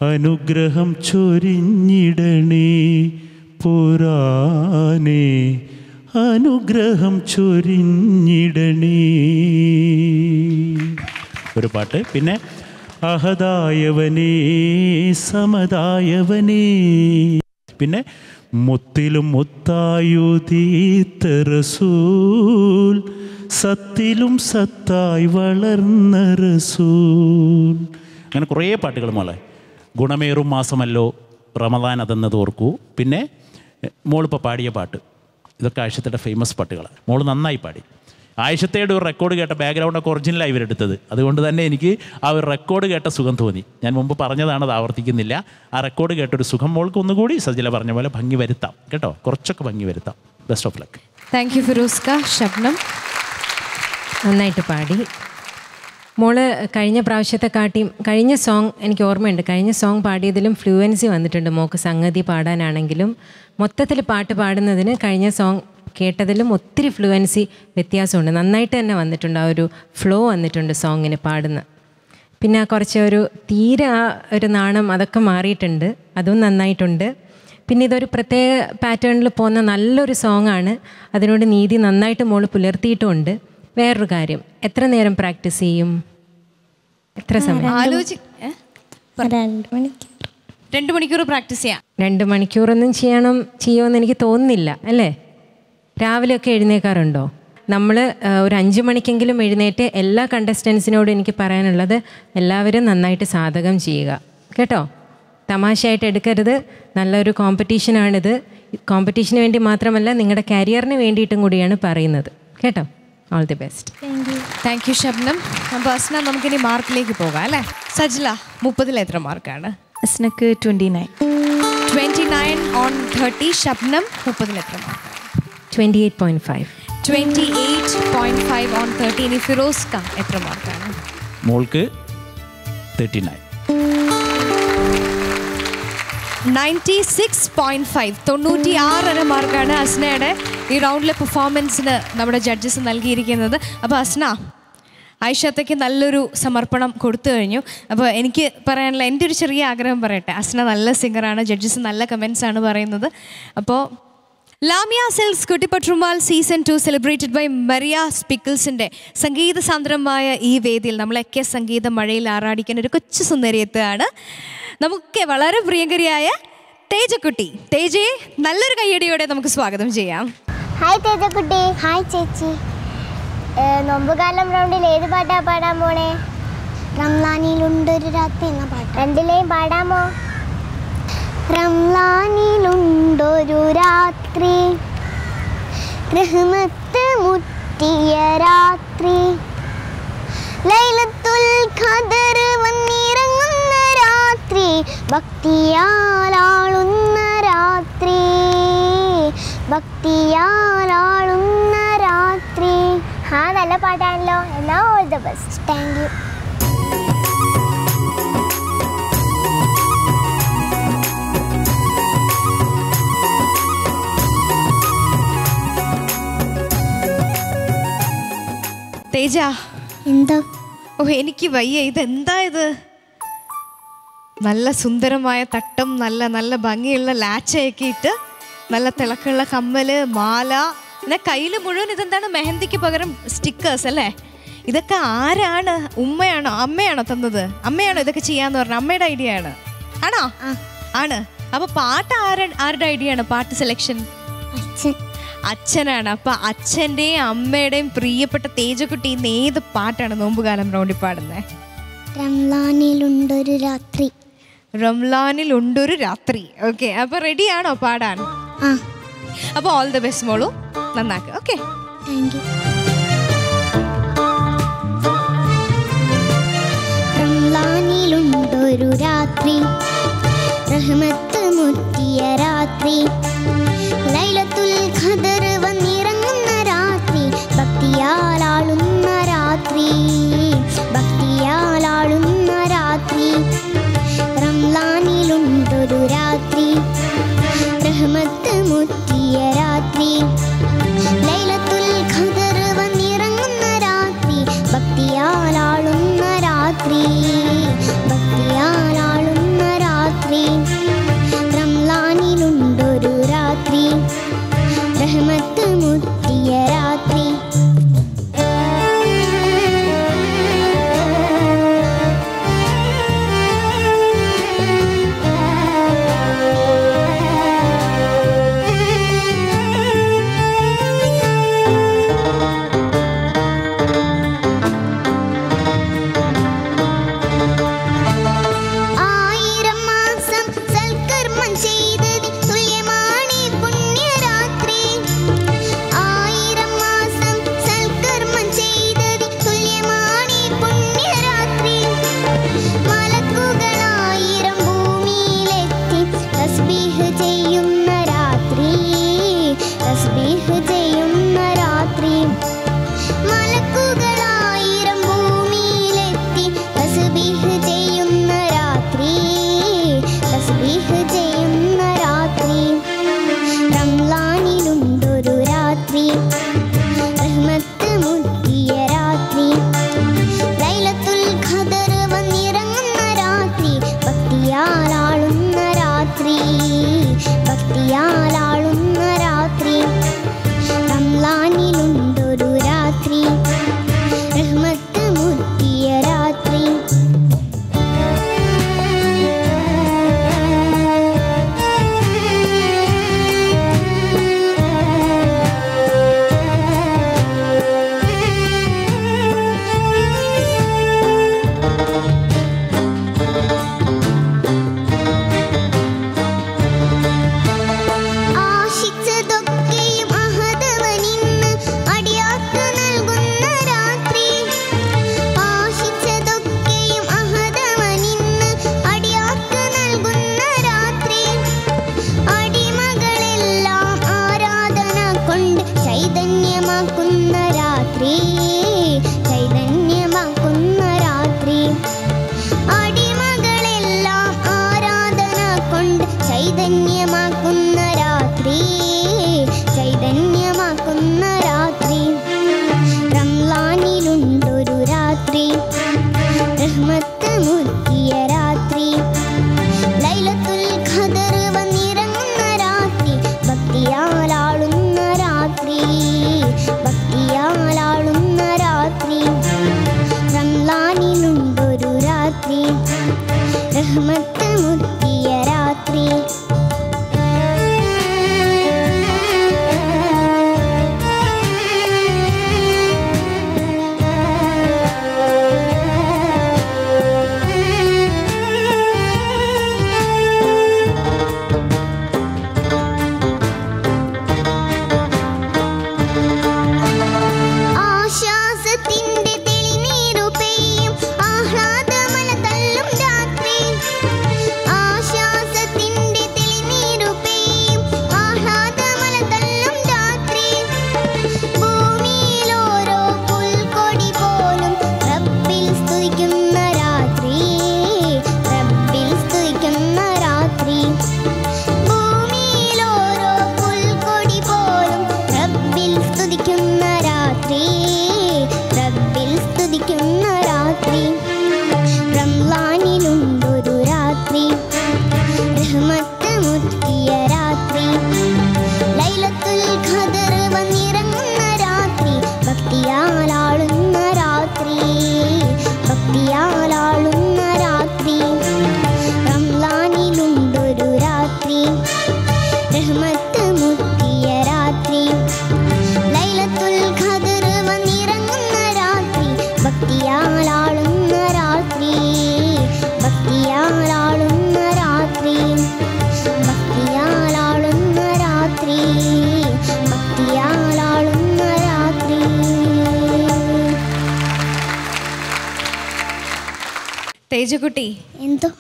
അനുഗ്രഹം ചൊരിഞ്ഞിടണേ പുരാനേ, അനുഗ്രഹം ചൊരിഞ്ഞിടണേ ഒരു പാട്ട്. പിന്നെ അഹദായവനേ സമദായവനേ, പിന്നെ മുത്തിലും മുത്തായുദീത്ത റസൂൽ, സത്തിലും സത്തായി വളർന്ന റസൂൽ. അങ്ങനെ കുറേ പാട്ടുകൾ മോളെ. ഗുണമേറും മാസമല്ലോ റമദാൻ അതെന്നത് ഓർക്കൂ. പിന്നെ മോളിപ്പോൾ പാടിയ പാട്ട്, ഇതൊക്കെ ആയിഷത്തയുടെ ഫേമസ് പാട്ടുകളാണ്. മോൾ നന്നായി പാടി. ആയിഷത്തയുടെ ഒരു റെക്കോർഡ് കേട്ട ബാക്ക്ഗ്രൗണ്ടൊക്കെ ഒറിജിനലായി ഇവരെടുത്തത്. അതുകൊണ്ട് തന്നെ എനിക്ക് ആ ഒരു റെക്കോർഡ് കേട്ട സുഖം തോന്നി. ഞാൻ മുമ്പ് പറഞ്ഞതാണ്, അത് ആവർത്തിക്കുന്നില്ല. ആ റെക്കോർഡ് കേട്ടൊരു സുഖം മോൾക്ക് ഒന്നുകൂടി സജില പറഞ്ഞ പോലെ ഭംഗി വരുത്താം കേട്ടോ, കുറച്ചൊക്കെ ഭംഗി വരുത്താം. Best of luck. Thank you ഫിറൂസ്ക. ശബ്നം നന്നായിട്ട് പാടി. മോള് കഴിഞ്ഞ പ്രാവശ്യത്തെ കാട്ടിയും കഴിഞ്ഞ സോങ് എനിക്ക് ഓർമ്മയുണ്ട്. കഴിഞ്ഞ സോങ് പാടിയതിലും ഫ്ലുവൻസി വന്നിട്ടുണ്ട് മോൾക്ക്. സംഗതി പാടാനാണെങ്കിലും മൊത്തത്തിൽ പാട്ട് പാടുന്നതിന് കഴിഞ്ഞ സോങ് കേട്ടതിലും ഒത്തിരി ഫ്ലുവൻസി വ്യത്യാസമുണ്ട്. നന്നായിട്ട് തന്നെ വന്നിട്ടുണ്ട്. ആ ഒരു ഫ്ലോ വന്നിട്ടുണ്ട് സോങ്ങിന് പാടുന്ന. പിന്നെ കുറച്ച് ഒരു തീരെ ആ ഒരു നാണം അതൊക്കെ മാറിയിട്ടുണ്ട്, അതും നന്നായിട്ടുണ്ട്. പിന്നെ ഇതൊരു പ്രത്യേക പാറ്റേണിൽ പോകുന്ന നല്ലൊരു സോങ്ങാണ്. അതിനോട് നീതി നന്നായിട്ട് മോള് പുലർത്തിയിട്ടുമുണ്ട്. വേറൊരു കാര്യം, എത്ര നേരം പ്രാക്ടീസ് ചെയ്യും? എത്ര സമയം? 2 മണിക്കൂർ പ്രാക്ടീസ് ചെയ്യാം. 2 മണിക്കൂറൊന്നും ചെയ്യുമെന്ന് എനിക്ക് തോന്നുന്നില്ല അല്ലേ? രാവിലെയൊക്കെ എഴുന്നേക്കാറുണ്ടോ? നമ്മൾ ഒരു 5 മണിക്കെങ്കിലും എഴുന്നേറ്റ് എല്ലാ കണ്ടസ്റ്റൻസിനോടും എനിക്ക് പറയാനുള്ളത്, എല്ലാവരും നന്നായിട്ട് സാധകം ചെയ്യുക കേട്ടോ. തമാശയായിട്ട് എടുക്കരുത്. നല്ലൊരു കോമ്പറ്റീഷനാണിത്. കോമ്പറ്റീഷന് വേണ്ടി മാത്രമല്ല, നിങ്ങളുടെ കരിയറിന് വേണ്ടിയിട്ടും കൂടിയാണ് പറയുന്നത് കേട്ടോ. All the best. Thank you Shabnam. അപ്പോൾ അസ്ന, നമുക്കിനി മാർക്കിലേക്ക് പോകാം അല്ലേ? സജ്ല 30-ൽ എത്ര മാർക്കാണ്? അസ്നക്ക് 29. 29 on 30. ശബ്നം 30-ൽ എത്ര മാർക്ക്? 28.5. 28.5 on 30. ഇനി ഫിറോസ്ക എത്ര മാർക്കാണ്? മോൾക്ക് 39. 96.5. 96 മാർക്കാണ് അസ്നയുടെ ഈ റൗണ്ടിലെ പെർഫോമൻസിന് നമ്മുടെ ജഡ്ജസ് നൽകിയിരിക്കുന്നത്. അപ്പോൾ അസ്ന, ആയിഷത്തയ്ക്ക് നല്ലൊരു സമർപ്പണം കൊടുത്തു കഴിഞ്ഞു. അപ്പോൾ എനിക്ക് പറയാനുള്ള എൻ്റെ ഒരു ചെറിയ ആഗ്രഹം പറയട്ടെ. അസ്ന നല്ല സിംഗറാണ്, ജഡ്ജസ് നല്ല കമൻസ് ആണ് പറയുന്നത്. അപ്പോൾ ലാമിയ സിൽക്സ് കുട്ടിപ്പട്ടുമാൽ സീസൺ 2 സെലിബ്രേറ്റഡ് ബൈ മരിയ സ്പിക്കിൾസിൻ്റെ സംഗീത സാന്ദ്രമായ ഈ വേദിയിൽ നമ്മളൊക്കെ സംഗീത മഴയിൽ ആറാടിക്കാൻ ഒരു കൊച്ചു സുന്ദരി എത്തുകയാണ്. നമുക്ക് വളരെ പ്രിയങ്കരിയായ തേജക്കുട്ടി. തേജയെ നല്ലൊരു കയ്യടിയോടെ നമുക്ക് സ്വാഗതം ചെയ്യാം. ഹായ് തേജക്കുട്ടി. ഹായ് ചേച്ചി. നോമ്പുകാലം റൗണ്ടിൽ ഏത് പാട്ടാ പാടാൻ പോണേ? റംലാനിലുണ്ടൊരു രാത്രി എന്ന പാട്ട്. രണ്ടിലെയും പാടാമോ? റംലാനിലുണ്ടൊരു രാത്രി, റഹ്മത്ത് മുറ്റിയ രാത്രി, ലൈലത്തുൽ ഖദർ വന്നിറങ്ങുന്ന രാത്രി, ഭക്തിയാലാളുന്ന രാത്രി, ഭക്തിയാലാളുന്ന രാത്രി. നല്ല പാട്ടാണല്ലോ. എന്നാ all the best. Thank U. Teja, എന്തോ? എനിക്ക് വയ്യ. ഇതെന്താ ഇത്? നല്ല സുന്ദരമായ തട്ടം, നല്ല നല്ല ഭംഗിയുള്ള ലാച്ചയൊക്കെ ഇട്ട്, നല്ല തിളക്കമുള്ള കമ്മല്, മാല, പിന്നെ കയ്യിൽ മുഴുവൻ ഇതെന്താണ്? മെഹന്തിക്ക് പകരം സ്റ്റിക്കേഴ്സ് അല്ലേ? ഇതൊക്കെ ആരാണ്? ഉമ്മയാണോ അമ്മയാണോ തന്നത്? അമ്മയാണോ ഇതൊക്കെ ചെയ്യാന്ന് പറഞ്ഞ? അമ്മയുടെ ഐഡിയ ആണ് ആണോ? ആണ്. അപ്പൊ പാട്ട് ആരുടെ ഐഡിയ ആണ്? പാട്ട് സെലക്ഷൻ അച്ഛനാണ്. അപ്പൊ അച്ഛൻ്റെയും അമ്മയുടെയും പ്രിയപ്പെട്ട തേജക്കുട്ടി ഇന്ന് ഏത് പാട്ടാണ് നോമ്പുകാലം റൗണ്ടിൽ പാടുന്നത്? റംലാനിലുണ്ടൊരു രാത്രി. റംലാനിലുണ്ടൊരു രാത്രി. ഓക്കെ, അപ്പൊ റെഡിയാണോ പാടാൻ? അപ്പോൾ ഓൾ ദ ബെസ്റ്റ് മോളു, നന്നാക്കുക. Okay, thank you. റംലാനിലുണ്ടൊരു രാത്രി, റഹ്മത്ത് മുറ്റിയ രാത്രി, ലൈലത്തുൽ ഖദർ വന്നിറങ്ങുന്ന രാത്രി, ഭക്തിയാലാളുന്ന രാത്രി, ഭക്തിയാലാളുന്ന രാത്രി. റംലാനിലുണ്ടൊരു രാത്രി, റഹ്മത്ത് മുറ്റിയ രാത്രി, ലൈലത്തുൽ ഖദർ വന്നിറങ്ങുന്ന രാത്രി, ഭക്തിയാലാളുന്ന രാത്രി, ഭക്തിയാലാളുന്ന രാത്രി. റംലാനിലുണ്ടൊരു രാത്രി, റഹ്മത്ത് മുറ്റിയ രാത്രി. കണ്ടുമുട്ടിയ രാത്രി, ലൈലത്തുൽ ഖദർ വന്നിറങ്ങുന്ന രാത്രി, ഭക്തിയാൽ ആളുന്ന രാത്രി, ഭക്തിയാൽ ആളുന്ന രാത്രി, ഭക്തിയാൽ ആളുന്ന രാത്രി, ഭക്തിയാൽ ആളുന്ന രാത്രി. തേജക്കുട്ടി, എന്തോ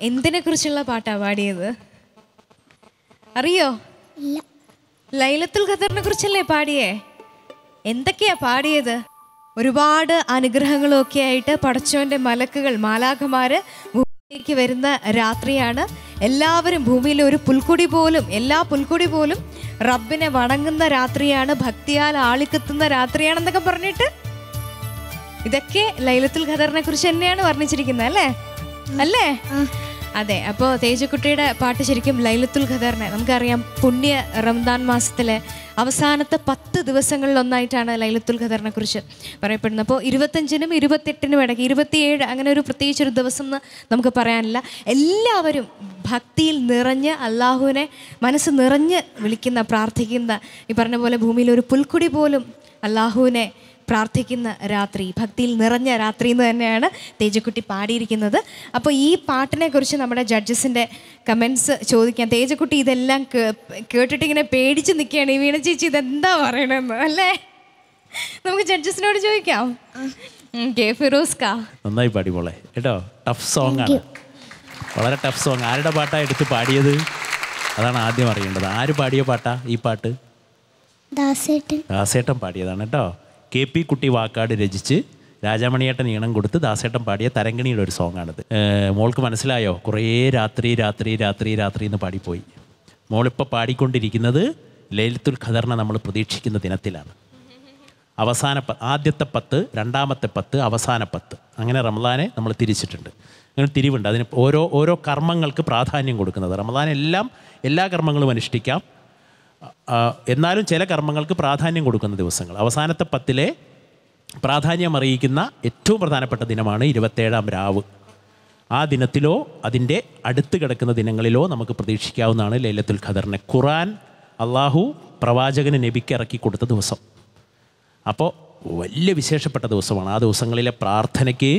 എന്തിനെ കുറിച്ചുള്ള പാട്ടാ പാടിയത് അറിയോ? ഇല്ല. ലൈലത്തുൽ ഖദറിനെ കുറിച്ചല്ലേ പാടിയേ? എന്തൊക്കെയാ പാടിയത്? ഒരുപാട് അനുഗ്രഹങ്ങളും ഒക്കെ ആയിട്ട് പടച്ചോന്റെ മലക്കുകൾ മാലാഖമാര് ഭൂമിയിലേക്ക് വരുന്ന രാത്രിയാണ്. എല്ലാവരും ഭൂമിയിലെ ഒരു പുൽക്കൊടി പോലും, എല്ലാ പുൽക്കൊടി പോലും റബ്ബിനെ വണങ്ങുന്ന രാത്രിയാണ്, ഭക്തിയാൽ ആളിക്കത്തുന്ന രാത്രിയാണെന്നൊക്കെ പറഞ്ഞിട്ട് ഇതൊക്കെ ലൈലത്തുൽ ഖദറിനെ കുറിച്ച് തന്നെയാണ് വർണ്ണിച്ചിരിക്കുന്നത് അല്ലേ? അല്ലേ? അതെ. അപ്പോൾ തേജക്കുട്ടിയുടെ പാട്ട് ശരിക്കും ലൈലത്തുൽ ഖദറിനെ, നമുക്കറിയാം പുണ്യ റംദാൻ മാസത്തിലെ അവസാനത്തെ 10 ദിവസങ്ങളിലൊന്നായിട്ടാണ് ലൈലത്തുൽ ഖദറിനെ കുറിച്ച് പറയപ്പെടുന്നത്. അപ്പോൾ 25-നും 28-നും ഇടയ്ക്ക്, 27 അങ്ങനെ ഒരു പ്രത്യേകിച്ചൊരു ദിവസം എന്ന് നമുക്ക് പറയാനില്ല. എല്ലാവരും ഭക്തിയിൽ നിറഞ്ഞ് അള്ളാഹുവിനെ മനസ്സ് നിറഞ്ഞ് വിളിക്കുന്ന, പ്രാർത്ഥിക്കുന്ന, ഈ പറഞ്ഞ പോലെ ഭൂമിയിൽ ഒരു പുൽക്കുടി പോലും അള്ളാഹുവിനെ പ്രാർത്ഥിക്കുന്ന രാത്രി, ഭക്തിയിൽ നിറഞ്ഞ രാത്രി എന്ന് തന്നെയാണ് തേജക്കുട്ടി പാടിയിരിക്കുന്നത്. അപ്പോൾ ഈ പാട്ടിനെ കുറിച്ച് നമ്മുടെ ജഡ്ജസിൻ്റെ കമൻസ് ചോദിക്കാം. തേജക്കുട്ടി ഇതെല്ലാം കേട്ടിട്ട് ഇങ്ങനെ പേടിച്ച് നിൽക്കുകയാണ്. ഈ വീണ ചേച്ചി ഇതെന്താ പറയണമെന്ന് അല്ലേ? നമുക്ക് ജഡ്ജസിനോട് ചോദിക്കാം. ഫിറോസ്ക നന്നായി പാടി പോളെ കേട്ടോ. ടഫ് സോങ് ആണ്, വളരെ ടഫ് സോങ്. ആരുടെ പാട്ടാണ് എടുത്ത് പാടിയത്? അതാണ് ആദ്യം അറിയേണ്ടത്. ആര് പാടിയ പാട്ടാ ഈ പാട്ട്? ദാസേട്ടൻ പാടിയതാണ് കേട്ടോ. KP കുട്ടി വാക്കാട് രചിച്ച് രാജാമണിയേട്ടൻ ഈണം കൊടുത്ത് ദാസേട്ടൻ പാടിയ തരംഗിണിയുടെ ഒരു സോങ്ങാണിത്. മോൾക്ക് മനസ്സിലായോ? കുറേ രാത്രി രാത്രി രാത്രി രാത്രി എന്ന് പാടിപ്പോയി. മോളിപ്പോൾ പാടിക്കൊണ്ടിരിക്കുന്നത് ലൈലത്തുൽ ഖദറിനെ നമ്മൾ പ്രതീക്ഷിക്കുന്ന ദിനത്തിലാണ്. ആദ്യത്തെ 10, രണ്ടാമത്തെ 10, അവസാന 10, അങ്ങനെ റമദാനെ നമ്മൾ തിരിച്ചിട്ടുണ്ട്. അങ്ങനെ തിരിവുണ്ട്. അതിന് ഓരോ കർമ്മങ്ങൾക്ക് പ്രാധാന്യം കൊടുക്കുന്നത്. റമദാൻ എല്ലാ കർമ്മങ്ങളും അനുഷ്ഠിക്കാം, എന്നാലും ചില കർമ്മങ്ങൾക്ക് പ്രാധാന്യം കൊടുക്കുന്ന ദിവസങ്ങൾ. അവസാനത്തെ 10-ലെ പ്രാധാന്യം അറിയിക്കുന്ന ഏറ്റവും പ്രധാനപ്പെട്ട ദിനമാണ് 27-ാം രാവ്. ആ ദിനത്തിലോ അതിൻ്റെ അടുത്ത് കിടക്കുന്ന ദിനങ്ങളിലോ നമുക്ക് പ്രതീക്ഷിക്കാവുന്നതാണ് ലൈലത്തുൽ ഖദറിനെ. ഖുർആൻ അള്ളാഹു പ്രവാചകന് നബിക്ക് ഇറക്കി കൊടുത്ത ദിവസം. അപ്പോൾ വലിയ വിശേഷപ്പെട്ട ദിവസമാണ്. ആ ദിവസങ്ങളിലെ പ്രാർത്ഥനയ്ക്ക്,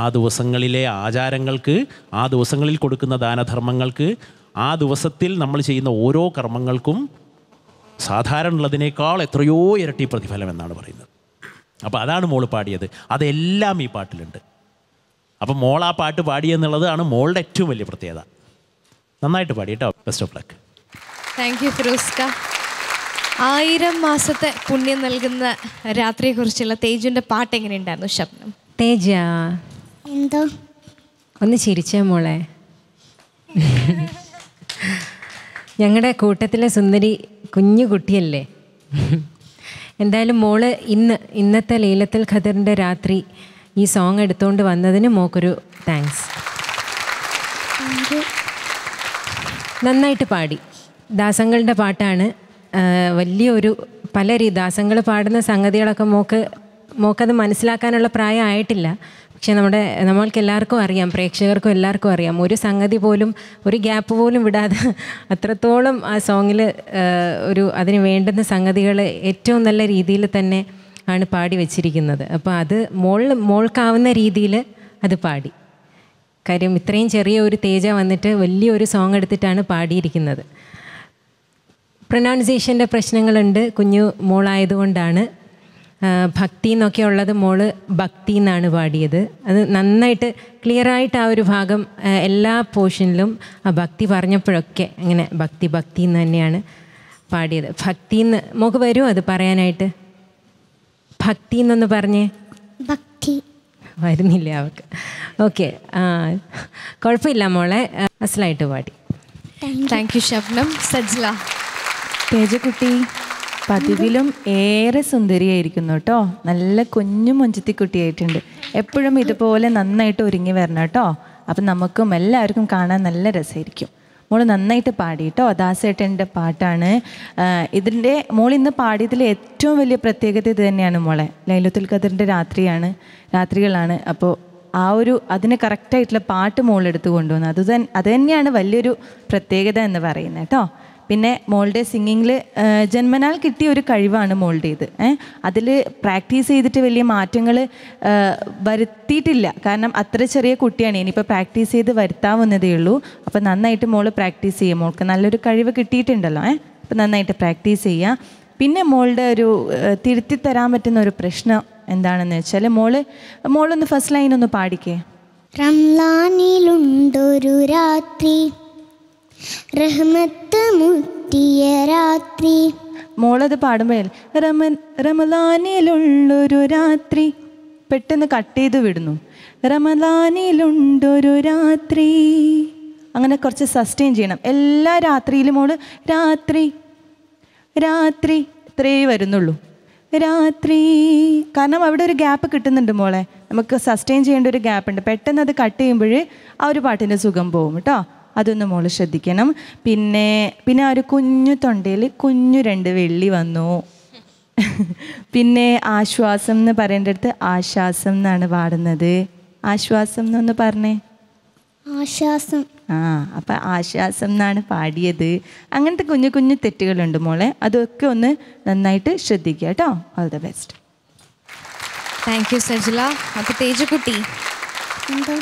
ആ ദിവസങ്ങളിലെ ആചാരങ്ങൾക്ക്, ആ ദിവസങ്ങളിൽ കൊടുക്കുന്ന ദാനധർമ്മങ്ങൾക്ക്, ആ ദിവസത്തിൽ നമ്മൾ ചെയ്യുന്ന ഓരോ കർമ്മങ്ങൾക്കും സാധാരണ ഉള്ളതിനേക്കാൾ എത്രയോ ഇരട്ടി പ്രതിഫലം എന്നാണ് പറയുന്നത്. അപ്പോൾ അതാണ് മോൾ പാടിയത്. അതെല്ലാം ഈ പാട്ടിലുണ്ട്. അപ്പം മോൾ ആ പാട്ട് പാടിയെന്നുള്ളതാണ് മോളുടെ ഏറ്റവും വലിയ പ്രത്യേകത. നന്നായിട്ട് പാടി കേട്ടോ. Best of luck. Thank you ഫിറോസ്ക. 1000 മാസത്തെ പുണ്യം നൽകുന്ന രാത്രിയെക്കുറിച്ചുള്ള തേജുവിൻ്റെ പാട്ട് എങ്ങനെയുണ്ടായിരുന്നു? ശബ്ദം തേജ എന്തോ ഒന്ന് ചിരിച്ചേ മോളെ. ഞങ്ങളുടെ കൂട്ടത്തിലെ സുന്ദരി കുഞ്ഞു കുട്ടിയല്ലേ. എന്തായാലും മോള് ഇന്നത്തെ ലൈലത്തുൽ ഖദറിൻ്റെ രാത്രി ഈ സോങ് എടുത്തുകൊണ്ട് വന്നതിന് മോക്കൊരു താങ്ക്സ്. നന്നായിട്ട് പാടി. ദാസങ്ങളുടെ പാട്ടാണ്. വലിയൊരു ദാസങ്ങൾ പാടുന്ന സംഗതികളൊക്കെ മോക്കത് മനസ്സിലാക്കാനുള്ള പ്രായം ആയിട്ടില്ല. പക്ഷെ നമ്മൾക്ക് എല്ലാവർക്കും അറിയാം, പ്രേക്ഷകർക്കും എല്ലാവർക്കും അറിയാം, ഒരു സംഗതി പോലും, ഒരു ഗ്യാപ്പ് പോലും വിടാതെ അത്രത്തോളം ആ സോങ്ങിൽ അതിന് വേണ്ടുന്ന സംഗതികൾ ഏറ്റവും നല്ല രീതിയിൽ തന്നെ ആണ് പാടി വെച്ചിരിക്കുന്നത്. അപ്പോൾ അത് മോൾക്കാവുന്ന രീതിയിൽ അത് പാടി. കാര്യം ഇത്രയും ചെറിയ ഒരു തേജ വന്നിട്ട് വലിയൊരു സോങ് എടുത്തിട്ടാണ് പാടിയിരിക്കുന്നത്. പ്രൊനൗൺസിയേഷൻ്റെ പ്രശ്നങ്ങളുണ്ട്, കുഞ്ഞു മോളായതുകൊണ്ടാണ്. ഭക്തി എന്നൊക്കെ ഉള്ളത് മോള് ഭക്തി എന്നാണ് പാടിയത്. അത് നന്നായിട്ട് ക്ലിയറായിട്ട് ആ ഒരു ഭാഗം എല്ലാ പോർഷനിലും ആ ഭക്തി പറഞ്ഞപ്പോഴൊക്കെ അങ്ങനെ ഭക്തി എന്ന് തന്നെയാണ് പാടിയത്. ഭക്തി എന്ന് മോക്ക് വരുമോ അത് പറയാനായിട്ട്? ഭക്തി എന്നൊന്ന് പറഞ്ഞേ. ഭക്തി വരുന്നില്ല അവർക്ക്. ഓക്കെ, കുഴപ്പമില്ല മോളെ, അസലായിട്ട് പാടി. Thank you Shabnam. സജ്ല തേജക്കുട്ടി പതിവിലും ഏറെ സുന്ദരിയായിരിക്കുന്നു കേട്ടോ. നല്ല കുഞ്ഞു മുഞ്ചത്തിക്കുട്ടിയായിട്ടുണ്ട്. എപ്പോഴും ഇതുപോലെ നന്നായിട്ട് ഒരുങ്ങി വരണം കേട്ടോ. അപ്പം നമുക്കും എല്ലാവർക്കും കാണാൻ നല്ല രസമായിരിക്കും. മോൾ നന്നായിട്ട് പാടി കേട്ടോ. ദാസേട്ടൻ്റെ പാട്ടാണ്. മോൾ ഇന്ന് പാടിയതിൽ ഏറ്റവും വലിയ പ്രത്യേകത ഇത് തന്നെയാണ് മോളെ. ലൈലത്തുൽ ഖദറിൻ്റെ രാത്രികളാണ്. അപ്പോൾ അതിന് കറക്റ്റായിട്ടുള്ള പാട്ട് മോളെടുത്ത് കൊണ്ടുവന്നു. അത് തന്നെയാണ് വലിയൊരു പ്രത്യേകത എന്ന് പറയുന്നത് കേട്ടോ. പിന്നെ മോളുടെ സിംഗിങ്ങിൽ ജന്മനാൽ കിട്ടിയ ഒരു കഴിവാണ് മോളുടേത്. അതിൽ പ്രാക്ടീസ് ചെയ്തിട്ട് വലിയ മാറ്റങ്ങൾ വരുത്തിയിട്ടില്ല. കാരണം അത്ര ചെറിയ കുട്ടിയാണ്, ഇനിയിപ്പോൾ പ്രാക്ടീസ് ചെയ്ത് വരുത്താവുന്നതേ ഉള്ളൂ. അപ്പോൾ നന്നായിട്ട് മോള് പ്രാക്ടീസ് ചെയ്യുക. മോൾക്ക് നല്ലൊരു കഴിവ് കിട്ടിയിട്ടുണ്ടല്ലോ. അപ്പോൾ നന്നായിട്ട് പ്രാക്ടീസ് ചെയ്യുക. പിന്നെ മോളുടെ ഒരു തിരുത്തി തരാൻ പറ്റുന്ന ഒരു പ്രശ്നം എന്താണെന്ന് വെച്ചാൽ മോളൊന്ന് ഫസ്റ്റ് ലൈൻ ഒന്ന് പാടിക്കേ. റംലാനിലുണ്ടൊരു രാത്രി, റഹ്മത്ത് മുറ്റിയ രാത്രി. മോളത് പാടുമ്പോഴേ റമലാനിലുള്ളൊരു രാത്രി പെട്ടെന്ന് കട്ട് ചെയ്ത് വിടുന്നു. റമലാനിലുണ്ടൊരു രാത്രി, അങ്ങനെ കുറച്ച് സസ്റ്റെയിൻ ചെയ്യണം. എല്ലാ രാത്രിയിലും മോള് രാത്രി രാത്രി ഇത്രേ വരുന്നുള്ളൂ. രാത്രി, കാരണം അവിടെ ഒരു ഗ്യാപ്പ് കിട്ടുന്നുണ്ട് മോളെ. നമുക്ക് സസ്റ്റെയിൻ ചെയ്യേണ്ട ഒരു ഗ്യാപ്പ് ഉണ്ട്. പെട്ടെന്ന് അത് കട്ട് ചെയ്യുമ്പോൾ ആ ഒരു പാട്ടിൻ്റെ സുഖം പോകും കേട്ടോ. അതൊന്ന് മോള് ശ്രദ്ധിക്കണം. പിന്നെ ആ ഒരു കുഞ്ഞു തൊണ്ടയിൽ കുഞ്ഞു 2 വെള്ളി വന്നു. പിന്നെ ആശ്വാസം എന്ന് പറയേണ്ടടുത്ത് ആശ്വാസം എന്നാണ് പാടുന്നത്. ആശ്വാസം എന്നൊന്ന് പറഞ്ഞേ. ആശ്വാസം. അപ്പം ആശ്വാസം എന്നാണ് പാടിയത്. അങ്ങനത്തെ കുഞ്ഞു കുഞ്ഞു തെറ്റുകളുണ്ട് മോളെ. അതൊക്കെ ഒന്ന് നന്നായിട്ട് ശ്രദ്ധിക്കുക കേട്ടോ. All the best. Thank U Sajila. അപ്പോൾ തേജുക്കുട്ടി,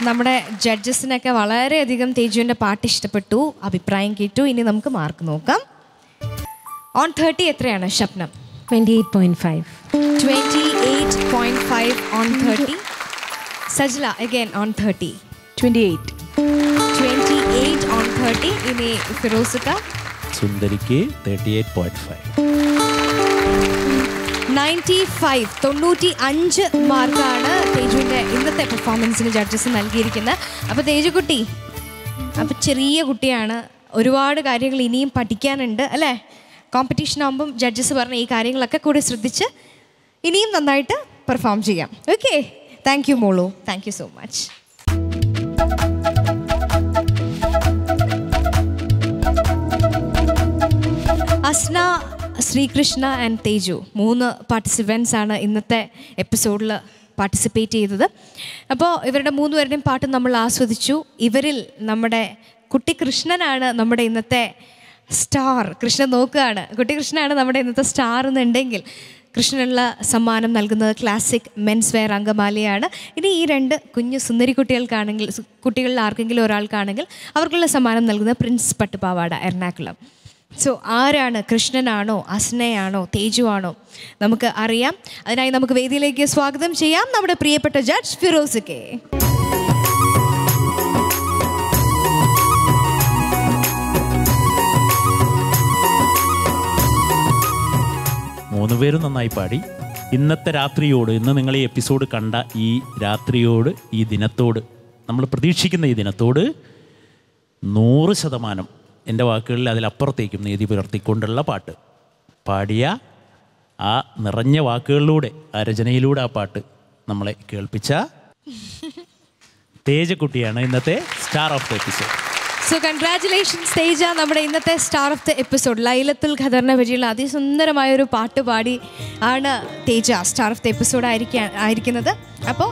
നമ്മുടെ ജഡ്ജസിനൊക്കെ വളരെയധികം തേജുവിൻ്റെ പാട്ട് ഇഷ്ടപ്പെട്ടു, അഭിപ്രായം കേട്ടു. ഇനി നമുക്ക് മാർക്ക് നോക്കാം. ഓൺ 30 എത്രയാണ് ഷപ്നം? 28.5. 28.5 on 30. Sajila again on 30. 28 on 30. ഇനി ഫിറോസിക്ക? സുന്ദരിക്ക് 38.5. 95 95 മാർക്കാണ് തേജുവിൻ്റെ ഇന്നത്തെ പെർഫോമൻസിന് ജഡ്ജസ് നൽകിയിരിക്കുന്നത്. അപ്പോൾ തേജുക്കുട്ടി, അപ്പോൾ ചെറിയ കുട്ടിയാണ്, ഒരുപാട് കാര്യങ്ങൾ ഇനിയും പഠിക്കാനുണ്ട് അല്ലേ? കോമ്പറ്റീഷൻ ആകുമ്പം ജഡ്ജസ് പറഞ്ഞ ഈ കാര്യങ്ങളൊക്കെ കൂടി ശ്രദ്ധിച്ച് ഇനിയും നന്നായിട്ട് പെർഫോം ചെയ്യാം. ഓക്കെ, താങ്ക് യു മോളു. Thank you so much. Asna, Sreekrishna and Teju 3 participants ആണ് ഇന്നത്തെ എപ്പിസോഡിൽ പാർട്ടിസിപ്പേറ്റ് ചെയ്തത്. അപ്പോൾ ഇവരുടെ 3 പേരുടെയും പാട്ട് നമ്മൾ ആസ്വദിച്ചു. ഇവരിൽ നമ്മുടെ കുട്ടി കൃഷ്ണനാണ് നമ്മുടെ ഇന്നത്തെ സ്റ്റാർ. കൃഷ്ണൻ നോക്കുകയാണ്, കുട്ടി കൃഷ്ണനാണ് നമ്മുടെ ഇന്നത്തെ സ്റ്റാർ എന്നുണ്ടെങ്കിൽ കൃഷ്ണനുള്ള സമ്മാനം നൽകുന്നത് ക്ലാസിക് മെൻസ് വെയർ അങ്കമാലിയാണ്. ഇനി ഈ 2 കുഞ്ഞു സുന്ദരി കുട്ടികളിൽ ആർക്കെങ്കിലും ഒരാൾക്കാണെങ്കിൽ അവർക്കുള്ള സമ്മാനം നൽകുന്നത് പ്രിൻസ് പട്ടുപാവാട എറണാകുളം. സോ ആരാണ്, കൃഷ്ണനാണോ, അസ്നയാണോ, തേജു ആണോ, നമുക്ക് അറിയാം. അതിനായി നമുക്ക് വേദിയിലേക്ക് സ്വാഗതം ചെയ്യാം നമ്മുടെ പ്രിയപ്പെട്ട ജഡ്ജ് ഫിറോസിക്കെ. മൂന്ന് പേരും നന്നായി പാടി. ഇന്നത്തെ രാത്രിയോട്, ഇന്ന് നിങ്ങൾ ഈ എപ്പിസോഡ് കണ്ട ഈ രാത്രിയോട്, ഈ ദിനത്തോട്, നമ്മൾ പ്രതീക്ഷിക്കുന്ന ഈ ദിനത്തോട് 100% എൻ്റെ വാക്കുകളിൽ അതിലപ്പുറത്തേക്കും നീതി പുലർത്തിക്കൊണ്ടുള്ള പാട്ട് പാടിയ ആ നിറഞ്ഞ വാക്കുകളിലൂടെ, ആ രചനയിലൂടെ ആ പാട്ട് നമ്മളെ കേൾപ്പിച്ച തേജക്കുട്ടിയാണ് ഇന്നത്തെ star of the episode. So congratulations Teja, നമ്മുടെ ഇന്നത്തെ സ്റ്റാർ ഓഫ് ദ എപ്പിസോഡ്. ലൈലത്തുൽ ഖദറിനെ പറ്റിയുള്ള അതിസുന്ദരമായൊരു പാട്ട് പാടി ആണ് Teja star of the episode ആയിരിക്കുന്നത്. അപ്പോൾ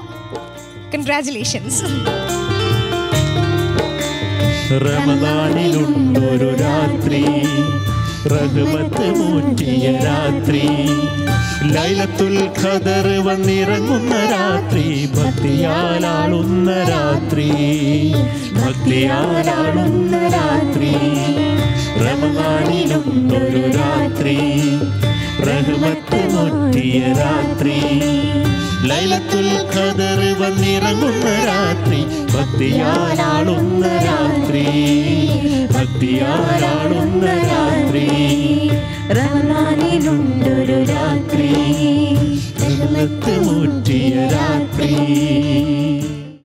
കൺഗ്രാറ്റുലേഷൻസ്. റമദാനിലുണ്ടൊരു രാത്രി, റഹ്മത്ത് മൂറ്റിയ രാത്രി, ലൈലത്തുൽ ഖദർ വന്നിറങ്ങുന്ന രാത്രി, ഭക്തിയാലാളുന്ന രാത്രി, ഭക്തിയാലാളുന്ന രാത്രി. റമദാനിലുണ്ടൊരു രാത്രി, റഹ്മത്ത് മൂറ്റിയ രാത്രി, ലൈലത്തുൽ ഖദർ വന്നിറങ്ങുന്ന രാത്രി, ഭക്തിയാലാളുന്ന രാത്രി, ഭക്തിയാലാളുന്ന രാത്രി. റമദാനിലുണ്ടൊരു രാത്രി, റഹ്മത്ത് മൂറ്റിയ രാത്രി.